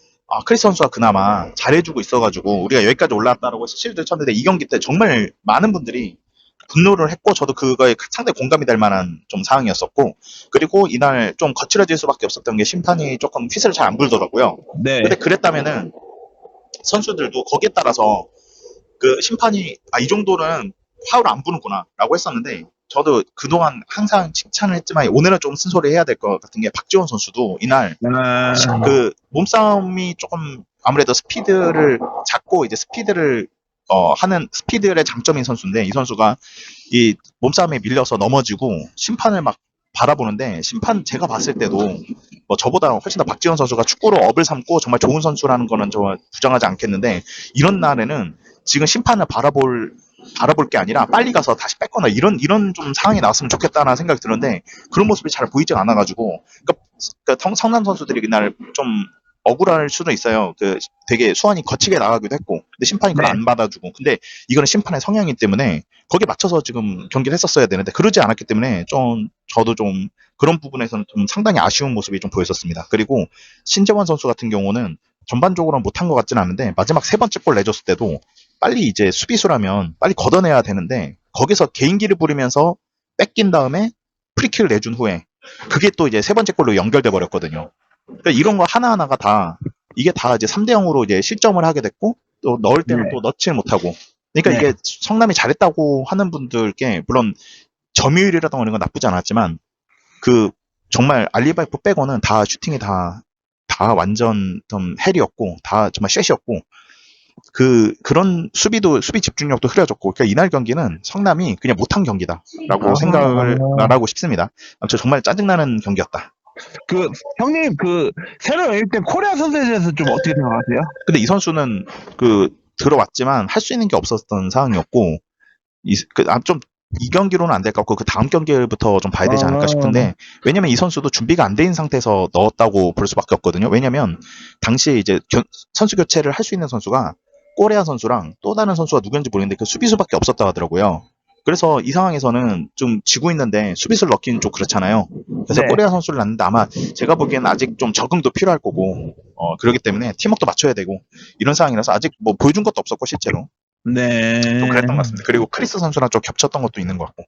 크리스 선수가 그나마 잘해주고 있어가지고 우리가 여기까지 올라왔다라고 해서 실드를 쳤는데 이 경기 때 정말 많은 분들이 분노를 했고 저도 그거에 상당히 공감이 될 만한 좀 상황이었었고 그리고 이날 좀 거칠어질 수밖에 없었던 게 심판이 조금 휘슬을 잘 안 불더라고요. 네. 근데 그랬다면은 선수들도 거기에 따라서 그 심판이 이 정도는 파울 안 부는구나 라고 했었는데 저도 그동안 항상 칭찬을 했지만 오늘은 좀 쓴소리 해야 될 것 같은 게 박지원 선수도 이날 그 몸싸움이 조금 아무래도 스피드를 잡고 이제 스피드를 하는 스피드의 장점인 선수인데 이 선수가 이 몸싸움에 밀려서 넘어지고 심판을 막 바라보는데 심판 제가 봤을 때도 뭐 저보다 훨씬 더 박지원 선수가 축구로 업을 삼고 정말 좋은 선수라는 거는 저 부정하지 않겠는데 이런 날에는 지금 심판을 바라볼 게 아니라 빨리 가서 다시 뺏거나 이런 좀 상황이 나왔으면 좋겠다는 생각이 드는데 그런 모습이 잘 보이지 않아가지고 그러니까 성남 선수들이 그날 좀 억울할 수도 있어요. 그 되게 수완이 거치게 나가기도 했고 근데 심판이 그걸 안 받아주고 근데 이거는 심판의 성향이기 때문에 거기에 맞춰서 지금 경기를 했었어야 되는데 그러지 않았기 때문에 좀 저도 좀 그런 부분에서는 좀 상당히 아쉬운 모습이 좀 보였었습니다. 그리고 신재원 선수 같은 경우는 전반적으로는 못한 것 같지는 않은데 마지막 세 번째 골 내줬을 때도 빨리 이제 수비수라면 빨리 걷어내야 되는데 거기서 개인기를 부리면서 뺏긴 다음에 프리킥을 내준 후에 그게 또 이제 세 번째 골로 연결돼 버렸거든요. 그러니까 이런 거 하나하나가 다 이게 다 이제 3대 0으로 이제 실점을 하게 됐고 또 넣을 때는 또 넣지를 못하고 그러니까 이게 성남이 잘했다고 하는 분들께 물론 점유율이라던가 이런 건 나쁘지 않았지만 그 정말 알리바이프 빼고는 다 슈팅이 다 완전 좀 헬이었고 다 정말 셋이었고 그런 수비 집중력도 흐려졌고 그러니까 이날 경기는 성남이 그냥 못한 경기다라고 생각을 하고 싶습니다. 아무튼 정말 짜증나는 경기였다. 그 형님 그 새로 영입된 코리아 선수에 대해서 좀 어떻게 생각하세요? 근데 이 선수는 그 들어왔지만 할 수 있는 게 없었던 상황이었고 좀 이 경기로는 안 될 것 같고 그 다음 경기부터 좀 봐야 되지 않을까 싶은데 왜냐면 이 선수도 준비가 안 돼 있는 상태에서 넣었다고 볼 수밖에 없거든요. 왜냐면 당시에 이제 선수 교체를 할 수 있는 선수가 꼬레아 선수랑 또 다른 선수가 누구인지 모르겠는데 그 수비수밖에 없었다고 하더라고요. 그래서 이 상황에서는 좀 지고 있는데 수비수를 넣기는 좀 그렇잖아요. 그래서 꼬레아 선수를 놨는데 아마 제가 보기에는 아직 좀 적응도 필요할 거고 그렇기 때문에 팀워크도 맞춰야 되고 이런 상황이라서 아직 뭐 보여준 것도 없었고 실제로 좀 그랬던 것 같습니다. 그리고 크리스 선수랑 좀 겹쳤던 것도 있는 것 같고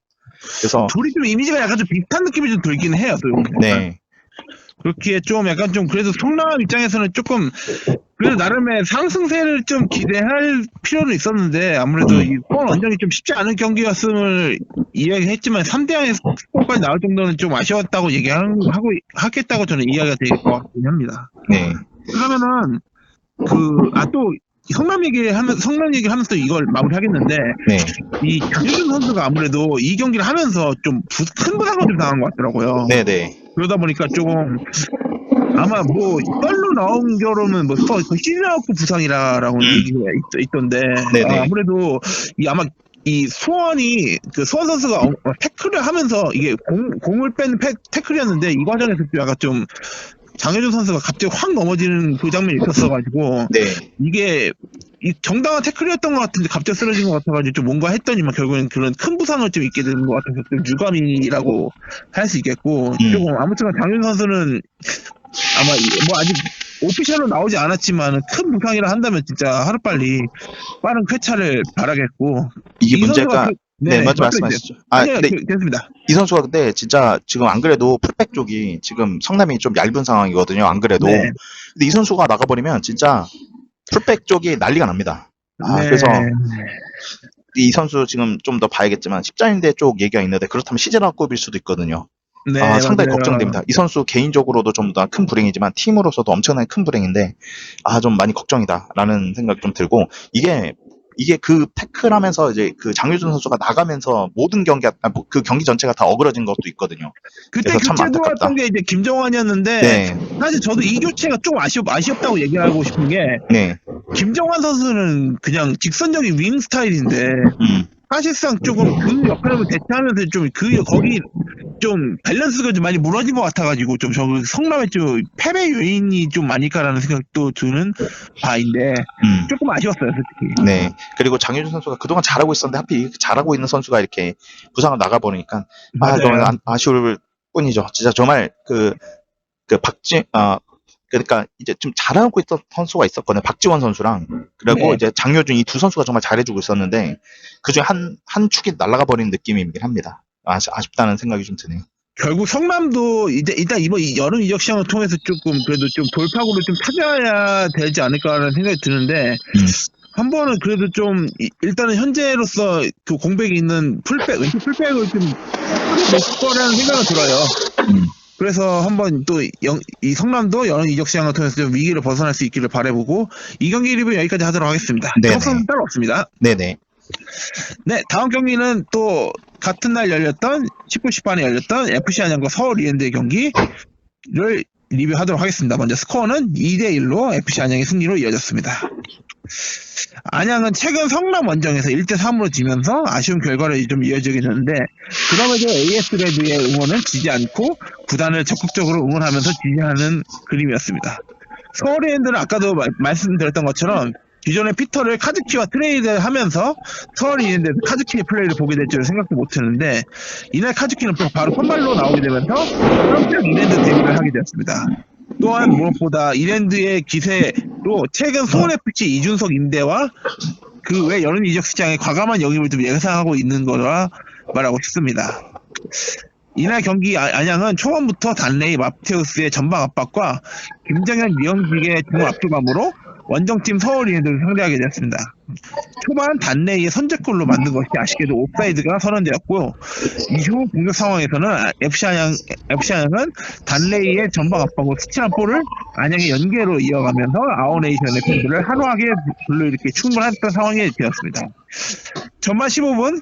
그래서 둘이 좀 이미지가 약간 좀 비슷한 느낌이 좀 들긴 해요. 또 네. 그렇게 좀 약간 좀 그래도 성남 입장에서는 조금 그래도 나름의 상승세를 좀 기대할 필요는 있었는데 아무래도 이 골 원정이 좀 쉽지 않은 경기였음을 이야기했지만 3대 0의 스코어까지 나올 정도는 좀 아쉬웠다고 하겠다고 저는 이야기가 될 것 같긴 합니다. 네. 그러면은 또 성남 얘기를 하면서 이걸 마무리하겠는데 네. 이 장윤준 선수가 아무래도 이 경기를 하면서 좀 큰 부상을 좀 당한 것 같더라고요. 네네. 그러다 보니까 조금 아마 뭐 썰로 나온 결론은 뭐 시리아크 부상이라고 얘기가 있던데 아무래도 아마 이 수원 선수가 태클을 하면서 이게 공을 뺀 태클이었는데 이 과정에서 약간 좀 장효준 선수가 갑자기 확 넘어지는 그 장면이 있었어가지고 이게 정당한 태클이었던 것 같은데 갑자기 쓰러진 것 같아가지고 좀 뭔가 했더니만 결국엔 그런 큰 부상을 좀 입게 되는 것 같아서 좀 유감이라고 할 수 있겠고 조금 아무튼 장효준 선수는 아마 뭐 아직 오피셜로 나오지 않았지만 큰 부상이라 한다면 진짜 하루빨리 빠른 쾌차를 바라겠고 이게 문제가 먼저 말씀하시죠. 근데 됐습니다. 이 선수가 근데 진짜 지금 안 그래도 풀백 쪽이 지금 성남이 좀 얇은 상황이거든요. 안 그래도. 근데 이 선수가 나가버리면 진짜 풀백 쪽이 난리가 납니다. 그래서 이 선수 지금 좀 더 봐야겠지만 십자인대 쪽 얘기가 있는데 그렇다면 시즌아웃급일 수도 있거든요. 상당히 걱정됩니다. 이 선수 개인적으로도 좀 더 큰 불행이지만 팀으로서도 엄청나게 큰 불행인데 좀 많이 걱정이다라는 생각이 좀 들고 이게 그 태클하면서 이제 그 장유준 선수가 나가면서 모든 그 경기 전체가 다 어그러진 것도 있거든요. 그때 그래서 참 교체 안타깝다. 들어왔던 게 이제 김정환이었는데 사실 저도 이 교체가 좀 아쉽다고 얘기하고 싶은 게 네. 김정환 선수는 그냥 직선적인 윙 스타일인데 사실상 조금 그 역할을 대체하면서 좀 거기 좀 밸런스가 좀 많이 무너진 것 같아가지고 좀 저 성남의 좀 패배 요인이 좀 아닐까라는 생각도 드는 바인데 조금 아쉬웠어요 솔직히. 네. 그리고 장효준 선수가 그동안 잘하고 있었는데 하필 이렇게 잘하고 있는 선수가 이렇게 부상을 나가버리니까 맞아요. 너무 아쉬울 뿐이죠. 진짜 정말 그러니까 이제 좀 잘하고 있던 선수가 있었거든요. 박지원 선수랑 그리고 네. 이제 장효준 이 두 선수가 정말 잘해주고 있었는데 그중에 한 축이 날아가 버린 느낌이긴 합니다. 아쉽다는 생각이 좀 드네요. 결국 성남도 일단 이번 여름 이적 시장을 통해서 조금 그래도 좀 돌파구를 좀 찾아야 되지 않을까라는 생각이 드는데 한 번은 그래도 좀 일단은 현재로서 그 공백이 있는 왼쪽 풀백을 좀 놓을 거라는 생각이 들어요. 그래서 한번 또 이 성남도 여름 이적 시장을 통해서 좀 위기를 벗어날 수 있기를 바라보고 이 경기 리뷰 여기까지 하도록 하겠습니다. 네네. 점수는 따로 없습니다. 네네. 네, 다음 경기는 또 같은 날 열렸던 19, 18에 열렸던 FC 안양과 서울 이랜드의 경기를 리뷰하도록 하겠습니다. 먼저 스코어는 2대1로 FC 안양의 승리로 이어졌습니다. 안양은 최근 성남 원정에서 1대3으로 지면서 아쉬운 결과로 좀 이어지게 되는데 그럼에도 AS 레드의 응원은 지지 않고 구단을 적극적으로 응원하면서 지지하는 그림이었습니다. 서울 이랜드는 아까도 말씀드렸던 것처럼 기존의 피터를 카즈키와 트레이드하면서 서울 이랜드에서 카즈키의 플레이를 보게 될 줄은 생각도 못했는데 이날 카즈키는 바로 선발로 나오게 되면서 깜짝 이랜드 데뷔를 하게 되었습니다. 또한 무엇보다 이랜드의 기세로 최근 수원FC 이준석 임대와 그 외 여름 이적 시장에 과감한 영입을 좀 예상하고 있는 거라 말하고 싶습니다. 이날 경기 안양은 초반부터 단레이 마테우스의 전방 압박과 김정현 미영직의 중 압도감으로 원정팀 서울 이랜드를 상대하게 되었습니다. 초반 단레이의 선제골로 만든 것이 아쉽게도 옵사이드가 선언되었고 이후 공격 상황에서는 FC 안양은 단레이의 전방 압박으로 스치한 볼을 안양의 연계로 이어가면서 아웃네이션의 팬들을 한화하게 불러일으키기 충분했던 상황이 되었습니다. 전반 15분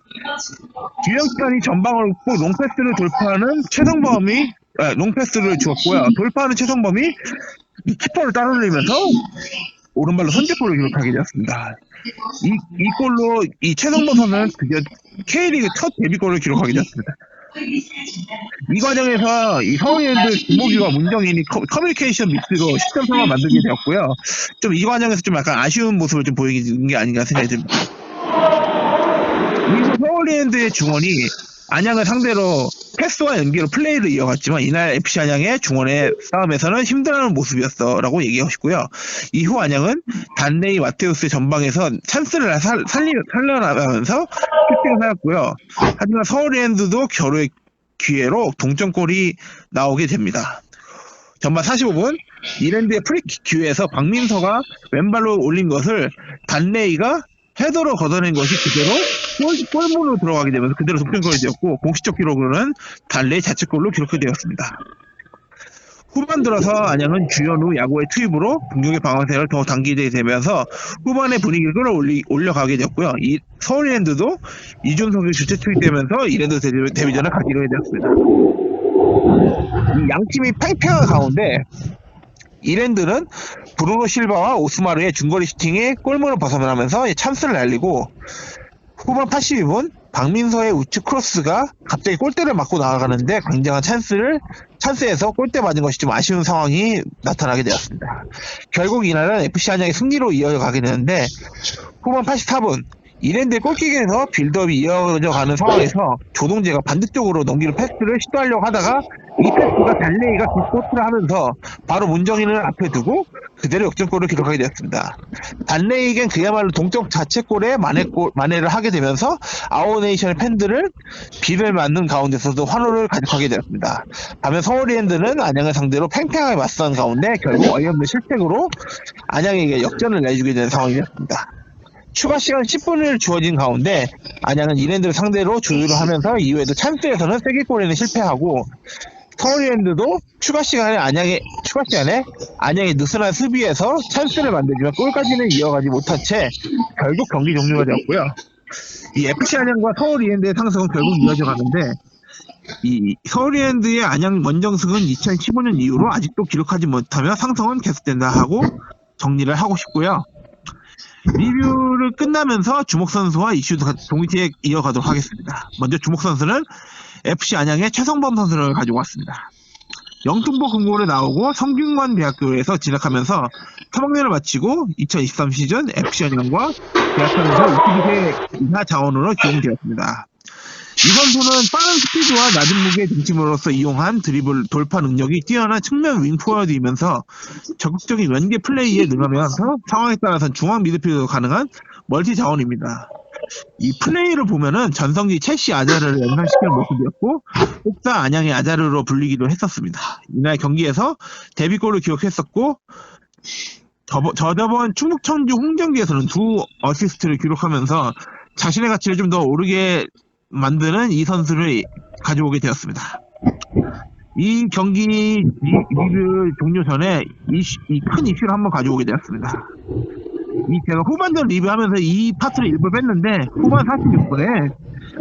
유영찬이 전방으로 꼭 롱패스를 돌파하는 최성범이 롱패스를 주었고요. 돌파하는 최성범이 키퍼를 따돌리면서 오른발로 선제골을 기록하게 되었습니다. 이 골로 이 최성범 선수는 드디어 K리그 첫 데뷔골을 기록하게 되었습니다. 이 과정에서 이 서울이랜드 김보기와 문정인이 커뮤니케이션 미스로 실점 상황을 만들게 되었고요. 좀 이 과정에서 좀 약간 아쉬운 모습을 좀 보이는 게 아닌가 생각이 듭니다. 이후 서울이랜드의 중원이 안양을 상대로 패스와 연계로 플레이를 이어갔지만 이날 FC 안양의 중원의 싸움에서는 힘들어하는 모습이었어라고 얘기하고 싶고요. 이후 안양은 단레이 마테우스의 전방에서 찬스를 살려나가면서 슈팅을 하였고요. 하지만 서울이랜드도 겨루의 기회로 동점골이 나오게 됩니다. 전반 45분 이랜드의 프리킥 기회에서 박민서가 왼발로 올린 것을 단레이가 헤더로 걷어낸 것이 그대로 골문으로 들어가게 되면서 그대로 동점골이 되었고 공식적 기록으로는 단레이 자책골로 기록되었습니다. 후반 들어서 안양은 주현우 야구의 투입으로 공격의 방어세를 더 당기게 되면서 후반의 분위기를 끌어올려가게 되었고요. 이 서울이랜드도 이준석이 주체 투입되면서 이랜드 데뷔전을 가기로 되었습니다. 이 양팀이 팽팽한 가운데 이랜드는 브루노 실바와 오스마르의 중거리 슈팅에 골문을 벗어나면서 찬스를 날리고 후반 82분 박민서의 우측 크로스가 갑자기 골대를 맞고 나아가는데 굉장한 찬스에서 골대 맞은 것이 좀 아쉬운 상황이 나타나게 되었습니다. 결국 이날은 FC 안양의 승리로 이어가게 되는데 후반 84분 이랜드의 골킥에서 빌드업이 이어져가는 상황에서 조동재가 반대쪽으로 넘기는 패스를 시도하려고 하다가 이 패스가 단레이가 뒷코트를 하면서 바로 문정인을 앞에 두고 그대로 역전골을 기록하게 되었습니다. 단레이겐 그야말로 동점 자책골에 만회를 하게 되면서 아웃네이션의 팬들을 비를 맞는 가운데서도 환호를 가득하게 되었습니다. 반면 서울이랜드는 안양을 상대로 팽팽하게 맞선 가운데 결국 어이없는 실책으로 안양에게 역전을 내주게 되는 상황이 되었습니다. 추가 시간 10분을 주어진 가운데 안양은 이랜드를 상대로 조율을 하면서 이후에도 찬스에서는 세기골에는 실패하고 서울이랜드도 추가 시간에 안양의 느슨한 수비에서 찬스를 만들지만 골까지는 이어가지 못한 채 결국 경기 종료가 되었고요. 이 FC 안양과 서울이랜드의 상승은 결국 이어져 가는데 이 서울이랜드의 안양 원정승은 2015년 이후로 아직도 기록하지 못하며 상승은 계속된다 하고 정리를 하고 싶고요. 리뷰를 끝나면서 주목 선수와 이슈도 동시에 이어가도록 하겠습니다. 먼저 주목 선수는 FC 안양의 최성범 선수를 가지고 왔습니다. 영등포 금고를 나오고 성균관 대학교에서 진학하면서 3학년을 마치고 2023 시즌 FC 안양과 계약하면서 22세 이하 자원으로 기용되었습니다. 이 선수는 빠른 스피드와 낮은 무게 중심으로서 이용한 드리블 돌파 능력이 뛰어난 측면 윙포워드이면서 적극적인 연계 플레이에 능하면서 상황에 따라서는 중앙 미드필더도 가능한 멀티 자원입니다. 이 플레이를 보면은 전성기 첼시 아자르를 연상시키는 모습이었고 혹사 안양의 아자르로 불리기도 했었습니다. 이날 경기에서 데뷔골을 기록했었고 저저번 충북 청주 홈경기에서는 2어시스트를 기록하면서 자신의 가치를 좀 더 오르게 만드는 이 선수를 가져오게 되었습니다. 이 경기 리뷰 종료 전에 이 큰 이슈를 한번 가져오게 되었습니다. 제가 후반전 리뷰하면서 이 파트를 일부 뺐는데 후반 46분에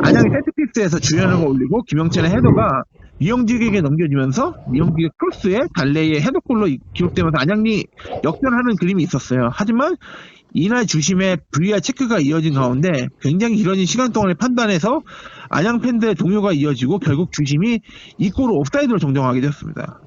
안양이 세트피스에서 주연을 올리고 김영찬의 헤더가 이영직에게 넘겨지면서 이영직의 크로스에 달레이의 헤더골로 기록되면서 안양이 역전하는 그림이 있었어요. 하지만 이날 주심의 VAR 체크가 이어진 가운데 굉장히 길어진 시간 동안의 판단에서 안양 팬들의 동요가 이어지고 결국 주심이 이 골을 옵사이드로 정정하게 되었습니다.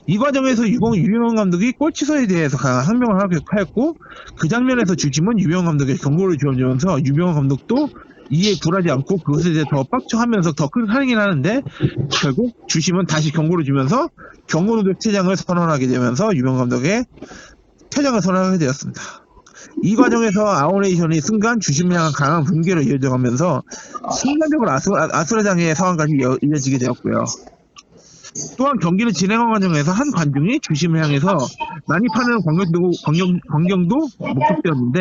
이 과정에서 유병헌 감독이 골 취소에 대해서 강한 항명을 하였고 그 장면에서 주심은 유병헌 감독의 경고를 주어주면서 유병헌 감독도 이에 굴하지 않고 그것에 대해 더 빡쳐하면서 더 큰 항의를 하는데 결국 주심은 다시 경고를 주면서 경고 누적 퇴장을 선언하게 되면서 유병헌 감독의 퇴장을 선언하게 되었습니다. 이 과정에서 아우레이션이 순간 주심을 향한 강한 분개로 이어져가면서 순간적으로 아수라장의 상황까지 이어지게 되었고요. 또한 경기를 진행한 과정에서 한 관중이 주심을 향해서 난입하는 광경도 목격되었는데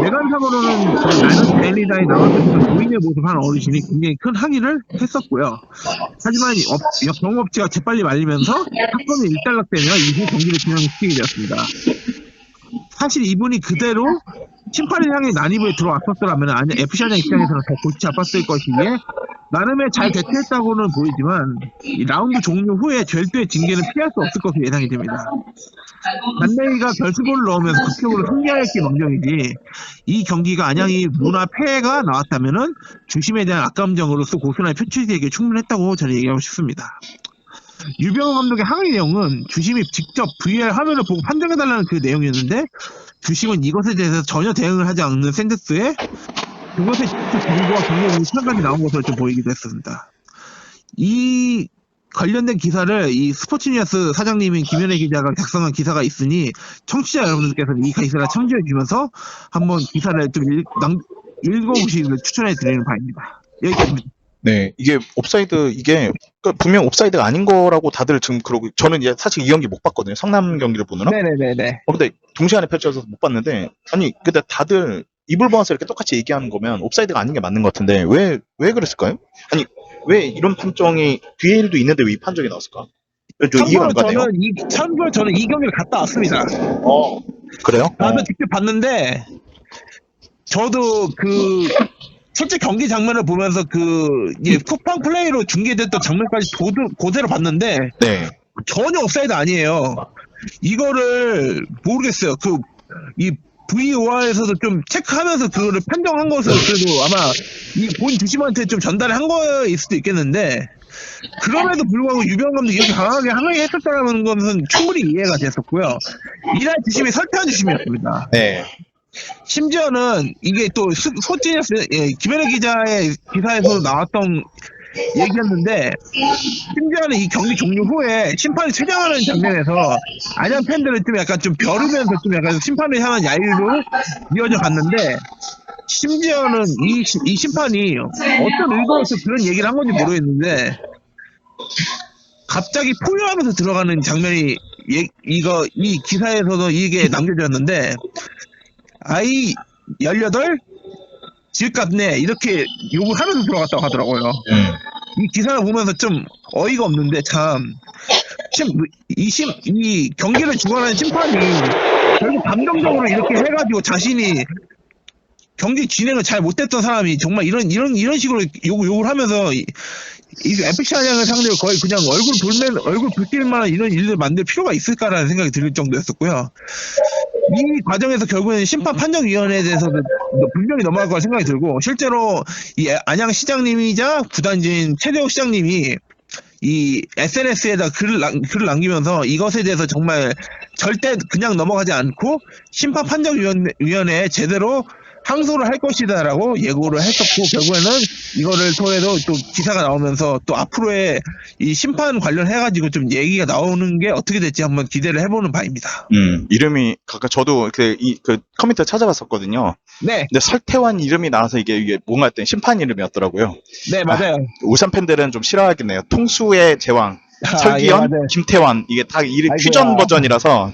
외관상으로는 나는 데일리다에 나와서 노인의 모습한 어르신이 굉장히 큰 항의를 했었고요. 하지만 경호업체가 재빨리 말리면서 사건은 일단락되며 이후 경기를 진행시키게 되었습니다. 사실 이분이 그대로 심판을 향해 난입을 들어왔었더라면 FC 안양 입장에서는 더 골치 아팠을 것이기에 나름의 잘 대처했다고는 보이지만 이 라운드 종료 후에 절대 징계는 피할 수 없을 것으로 예상이 됩니다. 반대이가 결승골을 넣으면서 극적으로 승리할 게 망정이지 이 경기가 안양이 무나 패가 나왔다면은 주심에 대한 악감정으로서 고스란히 표출되기에 충분했다고 저는 얘기하고 싶습니다. 유병헌 감독의 항의 내용은 주심이 직접 VAR 화면을 보고 판정해달라는 그 내용이었는데 주심은 이것에 대해서 전혀 대응을 하지 않는 샌더스에 그것에 직접 정보와 경고가 시간까지 나온 것으로 좀 보이기도 했습니다. 이 관련된 기사를 이 스포츠뉴스 사장님인 김현애 기자가 작성한 기사가 있으니 청취자 여러분들께서는 이 기사를 참조해 주면서 한번 기사를 좀 읽어보시기를 추천해 드리는 바입니다. 여기까지입니다. 네, 이게 옵사이드, 분명 옵사이드가 아닌 거라고 다들 지금 그러고, 저는 이제 사실 이 경기 못 봤거든요. 성남 경기를 보느라. 네네네네. 근데 동시간에 펼쳐서 못 봤는데, 아니, 근데 다들 입을 모아서 이렇게 똑같이 얘기하는 거면 옵사이드가 아닌 게 맞는 것 같은데, 왜 그랬을까요? 아니, 왜 이런 판정이, VAR도 있는데 왜 이 판정이 나왔을까? 좀 이해가 안 가네요. 참고로 저는 이 경기를 갔다 왔습니다. 그래요? 나도 직접 봤는데, 저도 실제 경기 장면을 보면서 쿠팡 플레이로 중계됐던 장면까지 그대로 봤는데, 네. 전혀 옵사이드 아니에요. 이거를 모르겠어요. 이 VOR에서도 좀 체크하면서 그거를 판정한 것을 그래도 아마 이 본 주심한테 좀 전달한 거일 수도 있겠는데, 그럼에도 불구하고 유병헌 감독이 이렇게 강하게 항의했었다는 것은 충분히 이해가 됐었고요. 이날 주심이 설득한 주심이었습니다. 네. 심지어는 이게 또 스포츠뉴스 김현애 기자의 기사에서 나왔던 얘기였는데, 심지어는 이 경기 종료 후에 심판이 퇴장하는 장면에서 안양 팬들은 좀 약간 좀 벼르면서 좀 약간 심판을 향한 야유로 이어져 갔는데, 심지어는 이 심판이 어떤 의도에서 그런 얘기를 한 건지 모르겠는데 갑자기 포효하면서 들어가는 장면이 이 기사에서도 이게 남겨졌는데, 아이 18 지읒같네 이렇게 욕을 하면서 들어갔다고 하더라고요. 이 기사를 보면서 좀 어이가 없는데, 참 이 경기를 주관하는 심판이 결국 감정적으로 이렇게 해가지고 자신이 경기 진행을 잘 못했던 사람이 정말 이런 식으로 욕을 하면서 이 FC 안양을 상대로 거의 그냥 얼굴 붉힐 만한 이런 일을 만들 필요가 있을까라는 생각이 들 정도였었고요. 이 과정에서 결국에는 심판 판정위원회에 대해서도 분명히 넘어갈 거라 생각이 들고, 실제로 이 안양 시장님이자 구단주인 최대호 시장님이 이 SNS에다 글을 남기면서 이것에 대해서 정말 절대 그냥 넘어가지 않고 심판 판정위원회에 제대로 항소를 할 것이다라고 예고를 했었고, 결국에는 이거를 통해서 또 기사가 나오면서 또 앞으로의 이 심판 관련해가지고 좀 얘기가 나오는 게 어떻게 될지 한번 기대를 해보는 바입니다. 이름이 저도 그 커뮤니티 찾아봤었거든요. 네, 근데 설태환 이름이 나와서 이게 뭔가 했더니 심판 이름이었더라고요. 네 맞아요. 울산 팬들은 좀 싫어하겠네요. 통수의 제왕, 설기현, 예, 맞아요. 김태환, 이게 다 이름 아이고야. 퓨전 버전이라서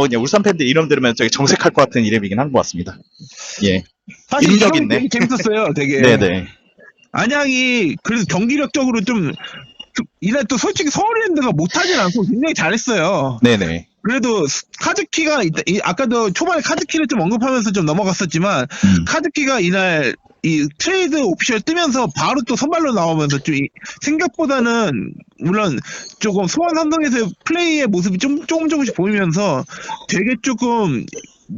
그냥 울산 팬들 이름 들으면 되게 정색할 것 같은 이름이긴 한 것 같습니다. 예. 사실 인력 이름이 있네. 되게 재밌었어요. 되게. 네네. 안양이 그래서 경기력적으로 좀 이날 또 솔직히 서울랜드가 못하진 않고 굉장히 잘했어요. 네네. 그래도 카드키가 아까도 초반에 카드키를 좀 언급하면서 좀 넘어갔었지만 카드키가 이날 이 트레이드 오피셜 뜨면서 바로 또 선발로 나오면서 좀 생각보다는 물론 조금 소환 삼성에서의 플레이의 모습이 조금씩 보이면서 되게 조금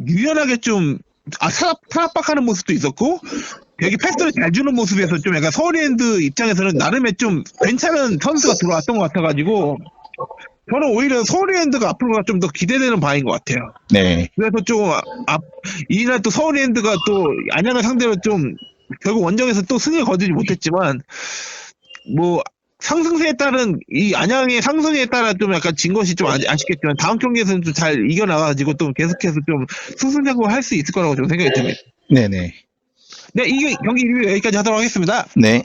유연하게 좀 탈압박하는 모습도 있었고, 되게 패스를 잘 주는 모습에서 좀 약간 서울랜드 입장에서는 나름의 좀 괜찮은 선수가 들어왔던 것 같아가지고, 저는 오히려 서울랜드가 앞으로가 좀 더 기대되는 바인 것 같아요. 네. 그래서 좀 이날 또 서울랜드가 또 안양을 상대로 좀 결국 원정에서 또 승리를 거두지 못했지만, 뭐 상승세에 따른 이 안양의 상승에 따라 좀 약간 진 것이 좀 아쉽겠지만 다음 경기에서는 좀 잘 이겨나가지고 또 계속해서 좀 승승장구를 할 수 있을 거라고 좀 생각이 듭니다. 네네. 네, 이게 경기 리뷰 여기까지 하도록 하겠습니다. 네.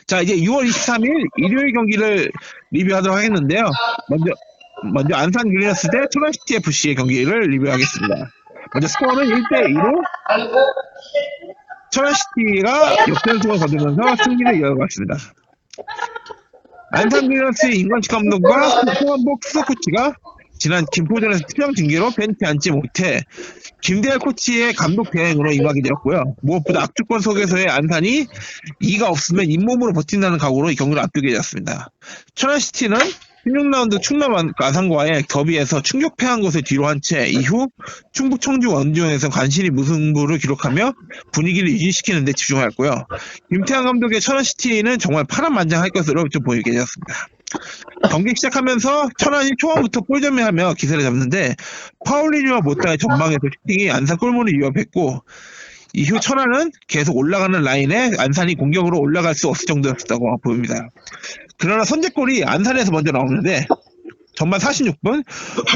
자, 이제 6월 23일 일요일 경기를 리뷰하도록 하겠는데요. 먼저 안산 유니너스 대 천안시티 FC의 경기를 리뷰하겠습니다. 먼저 스코어는 1대2로 천안시티가 역전승을 거두면서 승리를 이어갔습니다. 안산 유니너스의 임관식 감독과 홍원복 수석 코치가 지난 김포전에서 투영 징계로 벤치 앉지 못해 김대열 코치의 감독 대행으로 임하게 되었고요. 무엇보다 악주권 속에서의 안산이 이가 없으면 잇몸으로 버틴다는 각오로 이 경기를 앞두게 되었습니다. 천안시티는 16라운드 충남 아산과의 더비에서 충격패한 것을 뒤로 한 채 이후 충북 청주 원주에서 간신히 무승부를 기록하며 분위기를 유지시키는 데 집중하였고요. 김태환 감독의 천안시티는 정말 파란만장할 것으로 좀 보이게 되었습니다. 경기 시작하면서 천안이 초반부터 골점매하며 기세를 잡는데 파울리뉴와 못다의 전방에서 슈팅이 안산 골문을 위협했고, 이후 천안은 계속 올라가는 라인에 안산이 공격으로 올라갈 수 없을 정도였다고 보입니다. 그러나 선제골이 안산에서 먼저 나오는데 전반 46분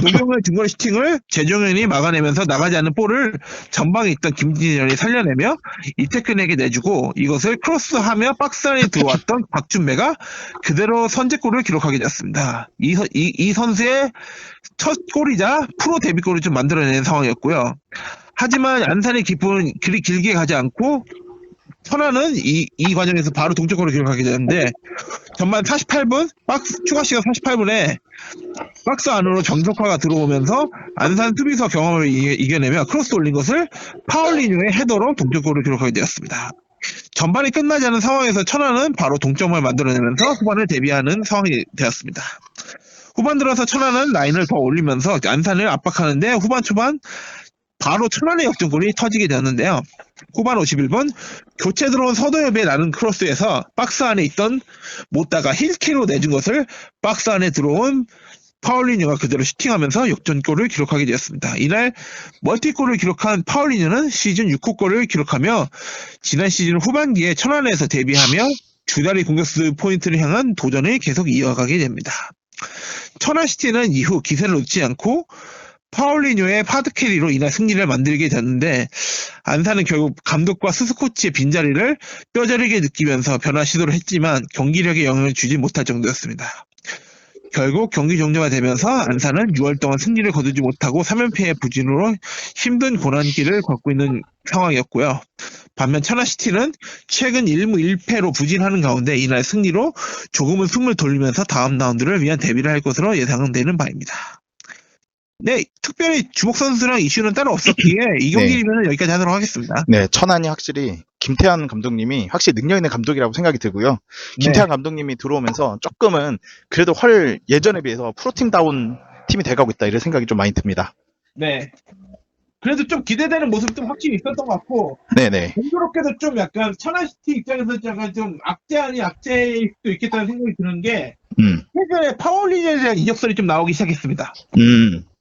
노경의 중거리 슈팅을 재종현이 막아내면서 나가지 않는 볼을 전방에 있던 김진현이 살려내며 이태근에게 내주고, 이것을 크로스하며 박스 안에 들어왔던 박준배가 그대로 선제골을 기록하게 되었습니다. 이 선수의 첫 골이자 프로 데뷔골을 좀 만들어내는 상황이었고요. 하지만 안산의 기쁨은 그리 길게 가지 않고 천안은 이 과정에서 바로 동점골을 기록하게 되는데, 전반 48분 추가 시간 48분에 박스 안으로 정석화가 들어오면서 안산 수비수 경험을 이겨내며 크로스 올린 것을 파울리뉴의 헤더로 동점골을 기록하게 되었습니다. 전반이 끝나지 않은 상황에서 천안은 바로 동점을 만들어내면서 후반을 대비하는 상황이 되었습니다. 후반 들어서 천안은 라인을 더 올리면서 안산을 압박하는데 후반 초반 바로 천안의 역전골이 터지게 되었는데요. 후반 51분 교체 들어온 서도엽의 나는 크로스에서 박스 안에 있던 못다가 힐키로 내준 것을 박스 안에 들어온 파울리뉴가 그대로 슈팅하면서 역전골을 기록하게 되었습니다. 이날 멀티골을 기록한 파울리뉴는 시즌 6호 골을 기록하며 지난 시즌 후반기에 천안에서 데뷔하며 두 다리 공격수 포인트를 향한 도전을 계속 이어가게 됩니다. 천안시티는 이후 기세를 놓지 않고 파울리뉴의 파드캐리로 이날 승리를 만들게 됐는데, 안산은 결국 감독과 스스코치의 빈자리를 뼈저리게 느끼면서 변화 시도를 했지만 경기력에 영향을 주지 못할 정도였습니다. 결국 경기 종료가 되면서 안산은 6월 동안 승리를 거두지 못하고 3연패의 부진으로 힘든 고난길을 걷고 있는 상황이었고요. 반면 천안시티는 최근 1무 1패로 부진하는 가운데 이날 승리로 조금은 숨을 돌리면서 다음 라운드를 위한 대비를 할 것으로 예상되는 바입니다. 네, 특별히 주목 선수랑 이슈는 따로 없었기에 이 경기 리뷰는 여기까지 하도록 하겠습니다. 네, 천안이 확실히 김태환 감독님이 확실히 능력 있는 감독이라고 생각이 들고요. 김태환 감독님이 들어오면서 조금은 그래도 예전에 비해서 프로팀다운 팀이 돼가고 있다 이런 생각이 좀 많이 듭니다. 네. 그래도 좀 기대되는 모습이 좀 확실히 있었던 것 같고, 네네. 공교롭게도 좀 약간 천안시티 입장에서 약간 좀 악재 아닌 악재일 수도 있겠다는 생각이 드는 게, 최근에 파울리뉴에 대한 이적설이 좀 나오기 시작했습니다.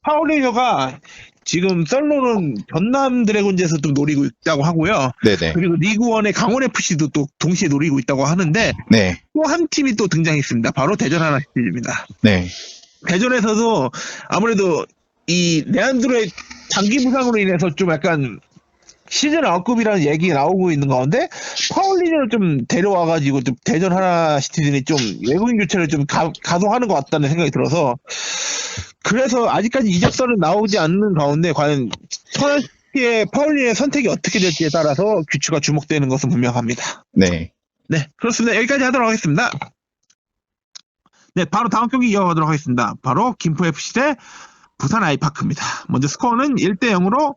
파울리뉴가 지금 썰로는 전남 드래곤즈에서 좀 노리고 있다고 하고요. 네네. 그리고 리그원의 강원FC도 또 동시에 노리고 있다고 하는데, 네. 또 한 팀이 또 등장했습니다. 바로 대전 하나시티입니다. 네. 대전에서도 아무래도 이 레안드로의 장기 부상으로 인해서 좀 약간 시즌 아웃급이라는 얘기가 나오고 있는 가운데 파울리뉴를 좀 데려와가지고 좀 대전 하나시티즌이 좀 외국인 교체를 좀 가동하는 것 같다는 생각이 들어서, 그래서 아직까지 이적설은 나오지 않는 가운데 과연 천안시티의 파울리뉴의 선택이 어떻게 될지에 따라서 규추가 주목되는 것은 분명합니다. 네. 네, 그렇습니다. 여기까지 하도록 하겠습니다. 네, 바로 다음 경기 이어가도록 하겠습니다. 바로 김포FC 대 부산 아이파크입니다. 먼저 스코어는 1대0으로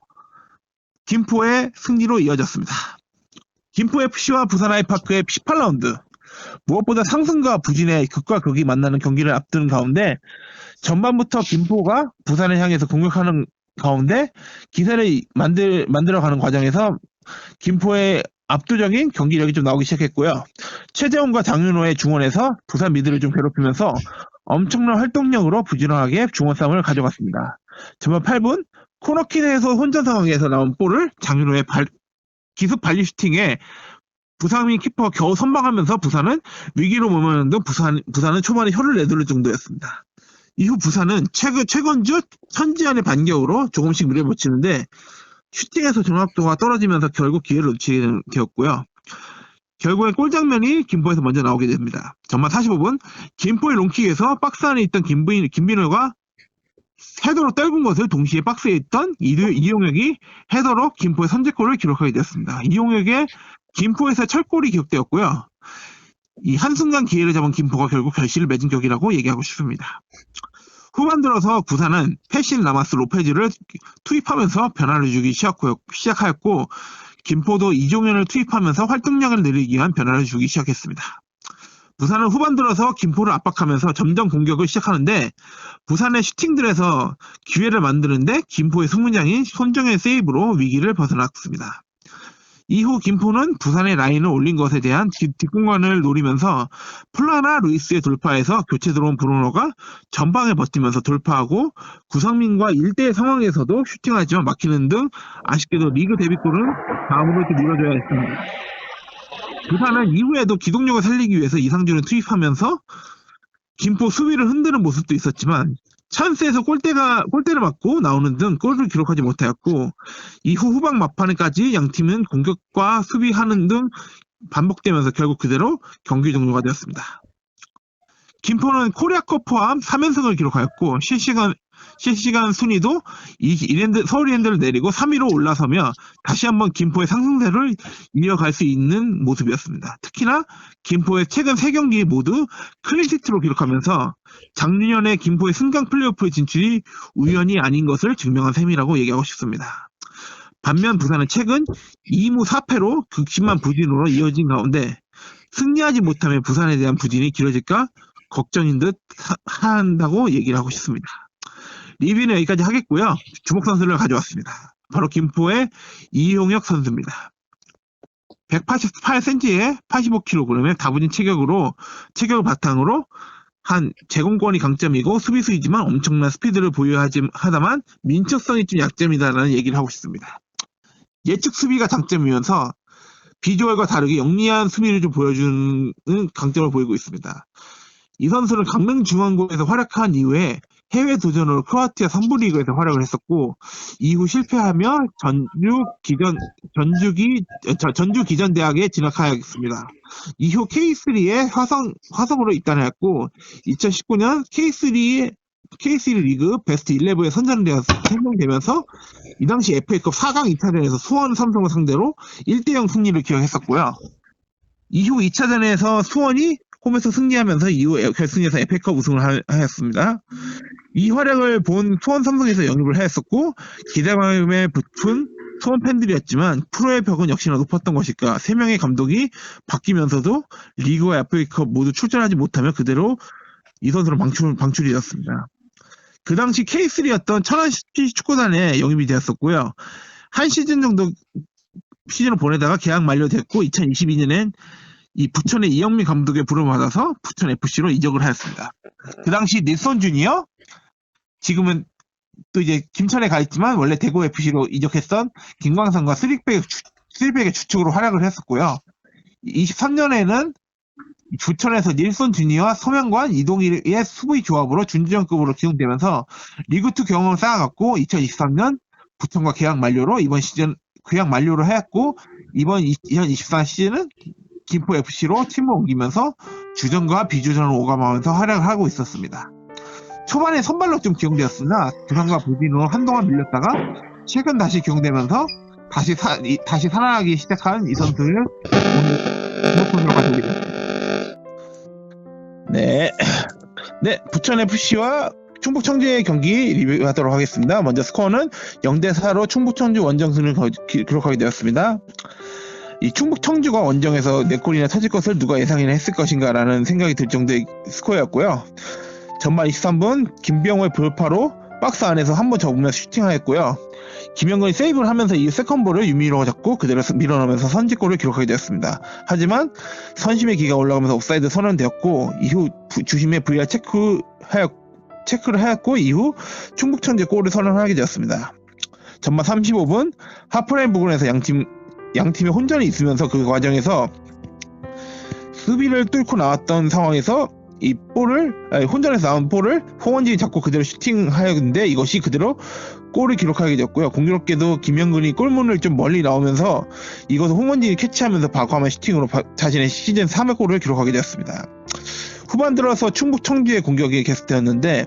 김포의 승리로 이어졌습니다. 김포FC와 부산 아이파크의 18라운드. 무엇보다 상승과 부진의 극과 극이 만나는 경기를 앞두는 가운데 전반부터 김포가 부산을 향해서 공격하는 가운데 기세를 만들어가는 과정에서 김포의 압도적인 경기력이 좀 나오기 시작했고요. 최재원과 장윤호의 중원에서 부산 미드를 좀 괴롭히면서 엄청난 활동력으로 부지런하게 중원 싸움을 가져갔습니다. 전반 8분 코너킥에서 혼전 상황에서 나온 볼을 장윤호의 기습 발리 슈팅에 부산인 키퍼 겨우 선방하면서 부산은 위기로 몰면은 등 부산은 초반에 혀를 내두를 정도였습니다. 이후 부산은 최건주, 천지안의 반격으로 조금씩 밀어붙이는데 슈팅에서 정확도가 떨어지면서 결국 기회를 놓치게 되었고요. 결국엔 골 장면이 김포에서 먼저 나오게 됩니다. 전반 45분 김포의 롱킥에서 박스 안에 있던 김빈호가 헤더로 떨군 것을 동시에 박스에 있던 이용혁이 헤더로 김포의 선제골을 기록하게 되었습니다. 이용혁의 김포에서 철골이 기록되었고요. 이 한순간 기회를 잡은 김포가 결국 결실을 맺은 격이라고 얘기하고 싶습니다. 후반 들어서 부산은 패신 라마스 로페즈를 투입하면서 변화를 주기 시작하였고 김포도 이종현을 투입하면서 활동량을 늘리기 위한 변화를 주기 시작했습니다. 부산은 후반 들어서 김포를 압박하면서 점점 공격을 시작하는데 부산의 슈팅들에서 기회를 만드는데 김포의 승문장인 손정의 세이브로 위기를 벗어났습니다. 이후 김포는 부산의 라인을 올린 것에 대한 뒷공간을 노리면서 플라나 루이스의 돌파에서 교체 들어온 브루노가 전방에 버티면서 돌파하고 구성민과 1대1 상황에서도 슈팅하지만 막히는 등 아쉽게도 리그 데뷔골은 다음으로 좀 이뤄져야 했습니다. 부산은 이후에도 기동력을 살리기 위해서 이상준을 투입하면서 김포 수비를 흔드는 모습도 있었지만 찬스에서 골대를 맞고 나오는 등 골을 기록하지 못하였고 이후 후반 막판에까지 양팀은 공격과 수비하는 등 반복되면서 결국 그대로 경기 종료가 되었습니다. 김포는 코리아컵 포함 3연승을 기록하였고 실시간 순위도 서울 이랜드를 내리고 3위로 올라서며 다시 한번 김포의 상승세를 이어갈 수 있는 모습이었습니다. 특히나 김포의 최근 3경기 모두 클린시트로 기록하면서 작년에 김포의 승강 플레이오프 진출이 우연이 아닌 것을 증명한 셈이라고 얘기하고 싶습니다. 반면 부산은 최근 2무 4패로 극심한 부진으로 이어진 가운데 승리하지 못하면 부산에 대한 부진이 길어질까 걱정인 듯 한다고 얘기를 하고 싶습니다. 리뷰는 여기까지 하겠고요. 주목 선수를 가져왔습니다. 바로 김포의 이용혁 선수입니다. 188cm에 85kg의 다부진 체격을 바탕으로 한 제공권이 강점이고 수비수이지만 엄청난 스피드를 보유하다만 민첩성이 좀 약점이다라는 얘기를 하고 싶습니다. 예측 수비가 장점이면서 비주얼과 다르게 영리한 수비를 좀 보여주는 강점을 보이고 있습니다. 이 선수는 강릉 중앙고에서 활약한 이후에 해외 도전으로 크로아티아 3부 리그에서 활약을 했었고 이후 실패하며 전주 기전대학에 진학하였습니다. 이후 K3에 화성으로 입단하였고 2019년 K3 리그 베스트 11에 선정되면서 이 당시 FA컵 4강 2차전에서 수원 삼성을 상대로 1대0 승리를 기록했었고요. 이후 2차전에서 수원이 홈에서 승리하면서 이후 결승에서 FA컵 우승을 하였습니다. 이 활약을 본 수원 삼성에서 영입을 하였었고 기대감에 붙은 소원 팬들이었지만 프로의 벽은 역시나 높았던 것일까. 3명의 감독이 바뀌면서도 리그와 FA컵 모두 출전하지 못하며 그대로 이 선수로 방출이 되었습니다. 그 당시 K3였던 천안시티 축구단에 영입이 되었었고요. 한 시즌 정도 시즌을 보내다가 계약 만료됐고 2022년엔 이 부천의 이영민 감독의 부름을 받아서 부천 FC로 이적을 하였습니다. 그 당시 닐손 주니어, 지금은 또 이제 김천에 가 있지만 원래 대구 FC로 이적했던 김광선과 쓰리백의 주축으로 활약을 했었고요. 23년에는 부천에서 닐손 주니어와 소명관, 이동일의 수비 조합으로 준주형급으로 기용되면서 리그2 경험을 쌓아갔고 2023년 부천과 계약 만료로 이번 시즌 계약 만료를 하였고 이번 2024 시즌은 김포 FC로 팀을 옮기면서 주전과 비주전을 오감하면서 활약을 하고 있었습니다. 초반에 선발로 좀 기용되었으나 부상과 부진으로 한동안 밀렸다가 최근 다시 기용되면서 다시 살아나기 시작한 이 선수를 오늘 주목선수로 가져오게 됐습니다. 네, 부천 FC와 충북 청주의 경기 리뷰하도록 하겠습니다. 먼저 스코어는 0대4로 충북 청주 원정승을 기록하게 되었습니다. 이 충북 청주가 원정에서 4골이나 터질 것을 누가 예상이나 했을 것인가라는 생각이 들 정도의 스코어였고요. 전반 23분 김병호의 돌파로 박스 안에서 한 번 접으면서 슈팅하였고요. 김영근이 세이브를 하면서 이 세컨볼을 유미로가 잡고 그대로 밀어넣으면서 선제골을 기록하게 되었습니다. 하지만 선심의 기가 올라가면서 옵사이드 선언되었고 이후 주심의 VR 체크를 하였고 이후 충북 청주의 골을 선언하게 되었습니다. 전반 35분 하프라인 부근에서 양팀의 혼전이 있으면서 그 과정에서 수비를 뚫고 나왔던 상황에서 혼전에서 나온 볼을 홍원진이 잡고 그대로 슈팅하였는데 이것이 그대로 골을 기록하게 되었고요. 공교롭게도 김영근이 골문을 좀 멀리 나오면서 이것을 홍원진이 캐치하면서 과감한 슈팅으로 자신의 시즌 3회 골을 기록하게 되었습니다. 후반 들어서 충북 청주의 공격이 계속되었는데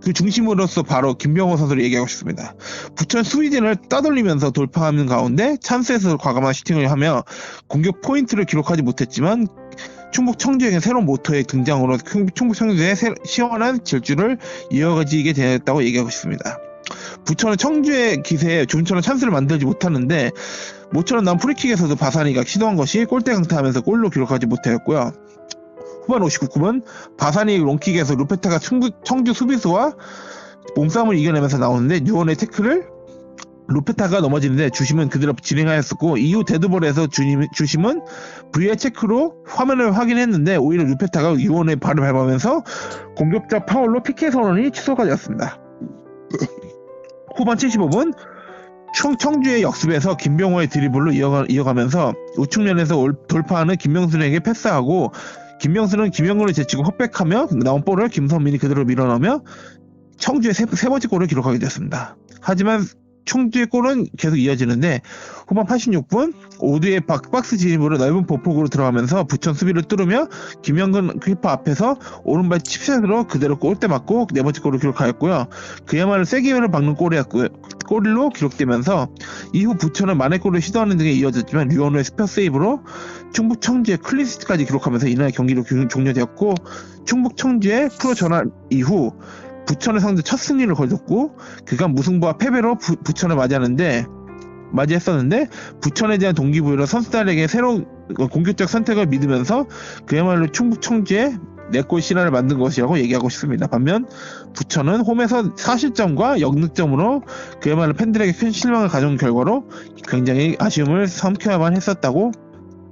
그 중심으로서 바로 김병호 선수를 얘기하고 싶습니다. 부천 수비진을 따돌리면서 돌파하는 가운데 찬스에서 과감한 슈팅을 하며 공격 포인트를 기록하지 못했지만 충북 청주에게 새로운 모토의 등장으로 충북 청주의 시원한 질주를 이어가지게 되었다고 얘기하고 싶습니다. 부천은 청주의 기세에 좀처럼 찬스를 만들지 못하는데 모처럼 난 프리킥에서도 바사니가 시도한 것이 골대 강타하면서 골로 기록하지 못하였고요. 후반 59분 바사니 롱킥에서 루페타가 청주 수비수와 몸싸움을 이겨내면서 나오는데 뉴원의 태클을 루페타가 넘어지는데 주심은 그대로 진행하였었고 이후 데드볼에서 주심은 VR 체크로 화면을 확인했는데 오히려 루페타가 뉴원의 발을 밟으면서 공격자 파울로 PK 선언이 취소가 되었습니다. 후반 75분 청주의 역습에서 김병호의 드리블로 이어가면서 우측면에서 돌파하는 김명순에게 패스하고 김명순은 김영근을 제치고 헛백하며 나온 볼을 김선민이 그대로 밀어넣으며 청주의 세 번째 골을 기록하게 되었습니다. 하지만 청주의 골은 계속 이어지는데 후반 86분 오드의 박스 진입으로 넓은 보폭으로 들어가면서 부천 수비를 뚫으며 김영근 키퍼 앞에서 오른발 칩샷으로 그대로 골대 맞고 네 번째 골을 기록하였고요. 그야말로 세기면을 박는 골로 기록되면서 이후 부천은 만회골을 시도하는 등에 이어졌지만 류현우의 스페어 세이브로 충북 청주의 클린시트까지 기록하면서 이날 경기로 종료되었고 충북 청주의 프로 전환 이후 부천의 상대 첫 승리를 거뒀고 그간 무승부와 패배로 부천을 맞이했었는데 부천에 대한 동기부여로 선수들에게 새로운 공격적 선택을 믿으면서 그야말로 충북 청주의 4골 신화를 만든 것이라고 얘기하고 싶습니다. 반면 부천은 홈에서 4실점과 역득점으로 그야말로 팬들에게 큰 실망을 가져온 결과로 굉장히 아쉬움을 삼켜야만 했었다고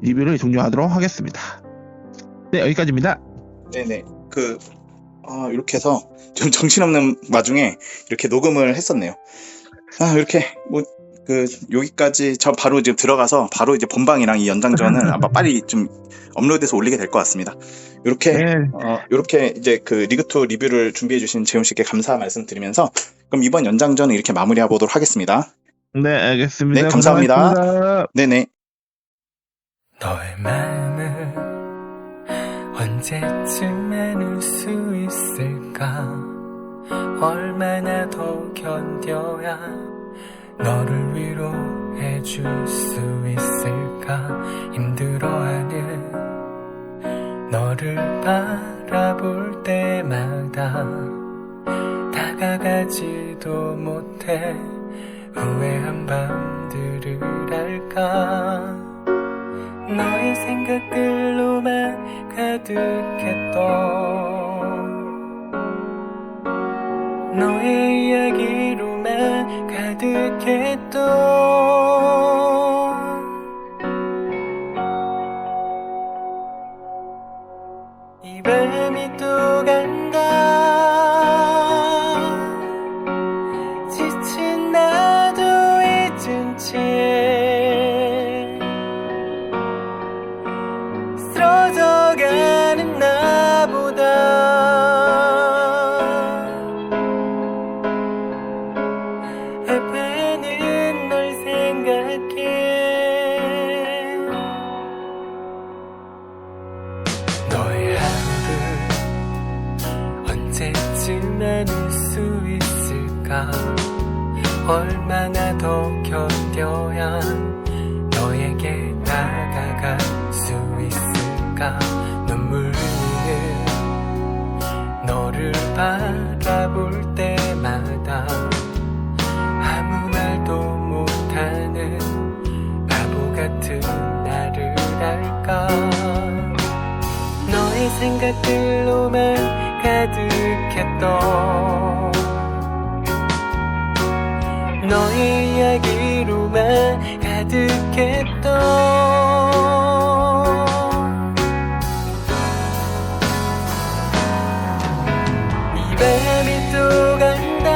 리뷰를 종료하도록 하겠습니다. 네, 여기까지입니다. 네네. 이렇게 해서 좀 정신없는 와중에 이렇게 녹음을 했었네요. 이렇게 여기까지 저 바로 이제 들어가서 바로 이제 본방이랑 이 연장전을 아마 빨리 좀 업로드해서 올리게 될 것 같습니다. 이렇게 이제 그 리그2 리뷰를 준비해주신 재훈 씨께 감사 말씀드리면서 그럼 이번 연장전은 이렇게 마무리해 보도록 하겠습니다. 네, 알겠습니다. 네, 감사합니다. 고생하셨습니다. 네네. 너의 마음을 언제쯤 나눌 수 있을까? 얼마나 더 견뎌야 너를 위로해 줄 수 있을까? 힘들어하는 너를 바라볼 때마다 다가가지도 못해 후회한 밤들을 알까 너의 생각들로만 가득했던 너의 이야기로만 가득했던 이 밤이 또 간다 지친 나도 잊은 채 쓰러져가는 나보다 아파하는 널 생각해 너의 하루 언제쯤 나눌 수 있을까 얼마나 더 견뎌야 너에게 다가갈 수 있을까 눈물 흘리는 너를 바라볼 때마다 아무 말도 못하는 바보 같은 나를 알까 너의 생각들로만 가득했던 너의 이야기로만 가득했던 이 밤이 또 간다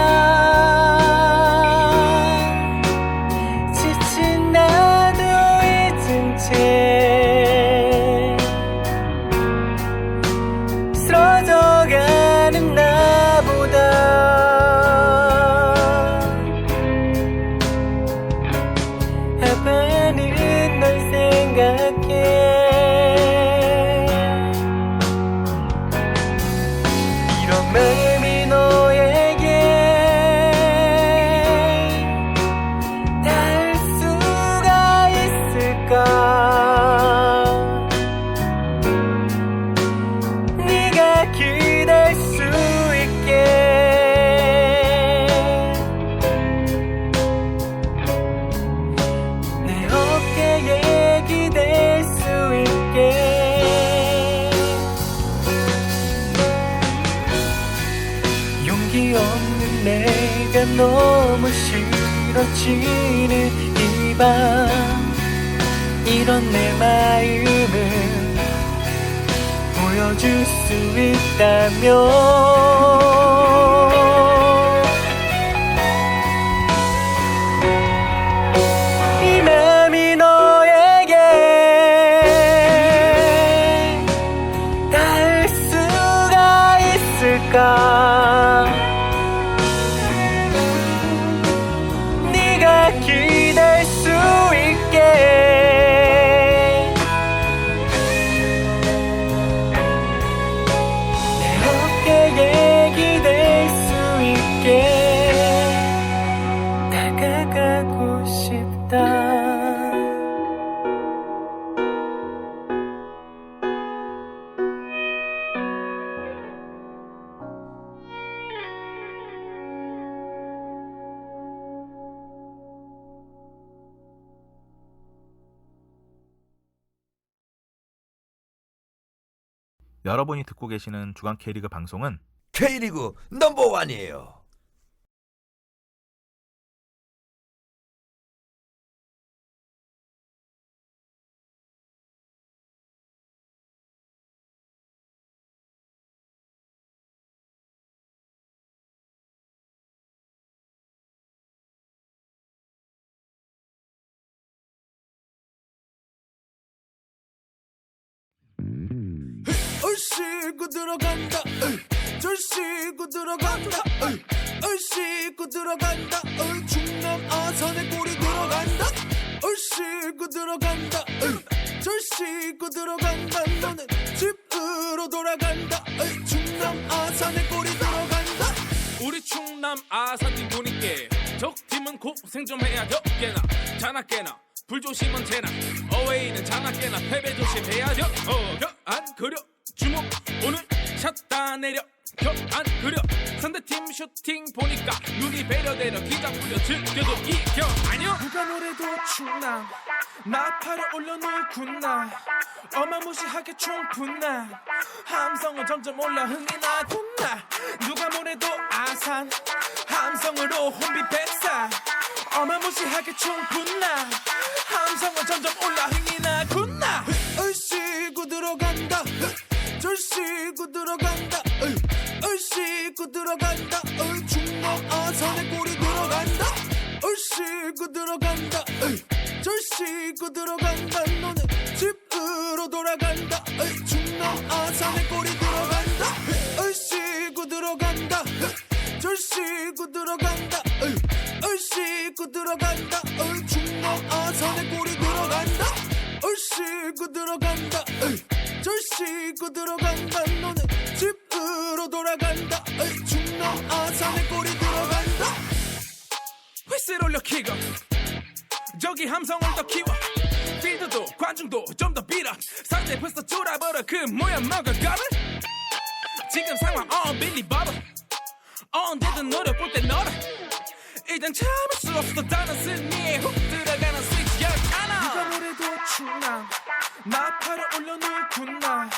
지친 나도 잊은 채 쓰러져가는 나보다 아파하는 널 생각해 이런 마음이 너에게 닿을 수가 있을까 네가 기댈 수 있게 내 어깨에 기댈 수 있게 용기 없는 내가 너무 싫어지는 이 밤 이런 내 마음을 보여줄 수 있다면 이 맘이 너에게 닿을 수가 있을까 네가 기댈 수 있게 내 어깨에 기댈 수 있게 다가가고 싶다 여러분이 듣고 계시는 주간 K리그 방송은 K리그 넘버원이에요. 얼씨구 들어간다 절씨구 들어간다 얼씨구 들어간다 충남 아산의 골이 들어간다 얼씨구 들어간다 절씨구 들어간다 너는 집으로 돌아간다 충남 아산의 골이 들어간다 우리 충남 아산팀 분위기 적팀은 고생 좀 해야 돼 깨나 자나깨나 불조심은 재나 어웨이는 자나깨나 패배 조심해야 돼 안 그려 주목 오늘 쳤다 내려 격안 그려 상대팀 슈팅 보니까 눈이 배려대려 기가 풀려 즐겨도 이겨 아니요 누가 노래도 충남 나팔을 올려놓구나 어마무시하게 충분한 함성은 점점 올라 흥이 나구나 누가 뭐래도 아산 함성으로 혼비백산 어마무시하게 충분한 함성은 점점 올라 흥이 나구나 얼씨구 들어간다 절씨구 들어간다 얼씨구 들어간다 중간 아산의 골이 들어간다 얼씨구 들어간다 절씨구 들어간다 너네 집으로 돌아간다 중간 아산의 골이 들어간다 얼씨구 들어간다 절씨구 들어간다 얼씨구 들어간다 중간 아산의 골이 들어간다 얼씨구 들어간다 절씨구 들어간다 너네 집으로 돌아간다 중간 아산의 골이 들어간다 휘슬 올려 킥업 저기 함성을 더 키워 필드도 관중도 좀 더 빌어 상대 벌써 쫄아버려 그 모양 먹어가면 지금 상황 unbelievable 언제든 노려볼 때 너라 일단 참을 수 없어 다른 승리에 훅 들어가는 스위치 열하나 누가 뭐래도 충남 나팔을 올려놓구나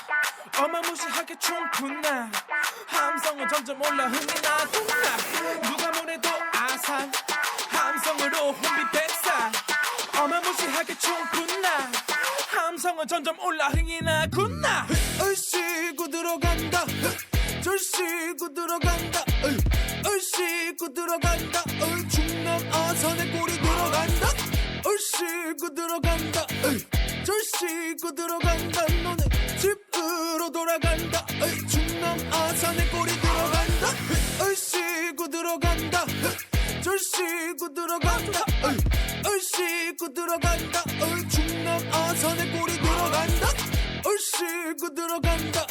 어마무시하게 충분한 함성은 점점 올라 흥이 나구나 누가 뭐래도 아산 함성으로 혼비백산 어마무시하게 충분한 함성은 점점 올라 흥이 나구나 얼씨구 들어간다 절씨구 들어간다 얼씨구 들어간다 중남 아산의 골이 들어간다 얼씨구 들어간다 절씨구 들어간다 너네 집으로 돌아간다 중남 아산의 골이 들어간다 얼씨구 들어간다 절씨구 들어간다 얼씨구 들어간다 중남 아산의 골이 들어간다 얼씨구 들어간다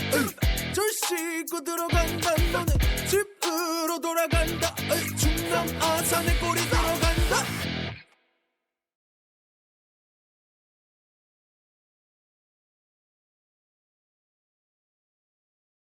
절씨구 들어간다 너네 집으로 돌아간다 중남 아산의 골이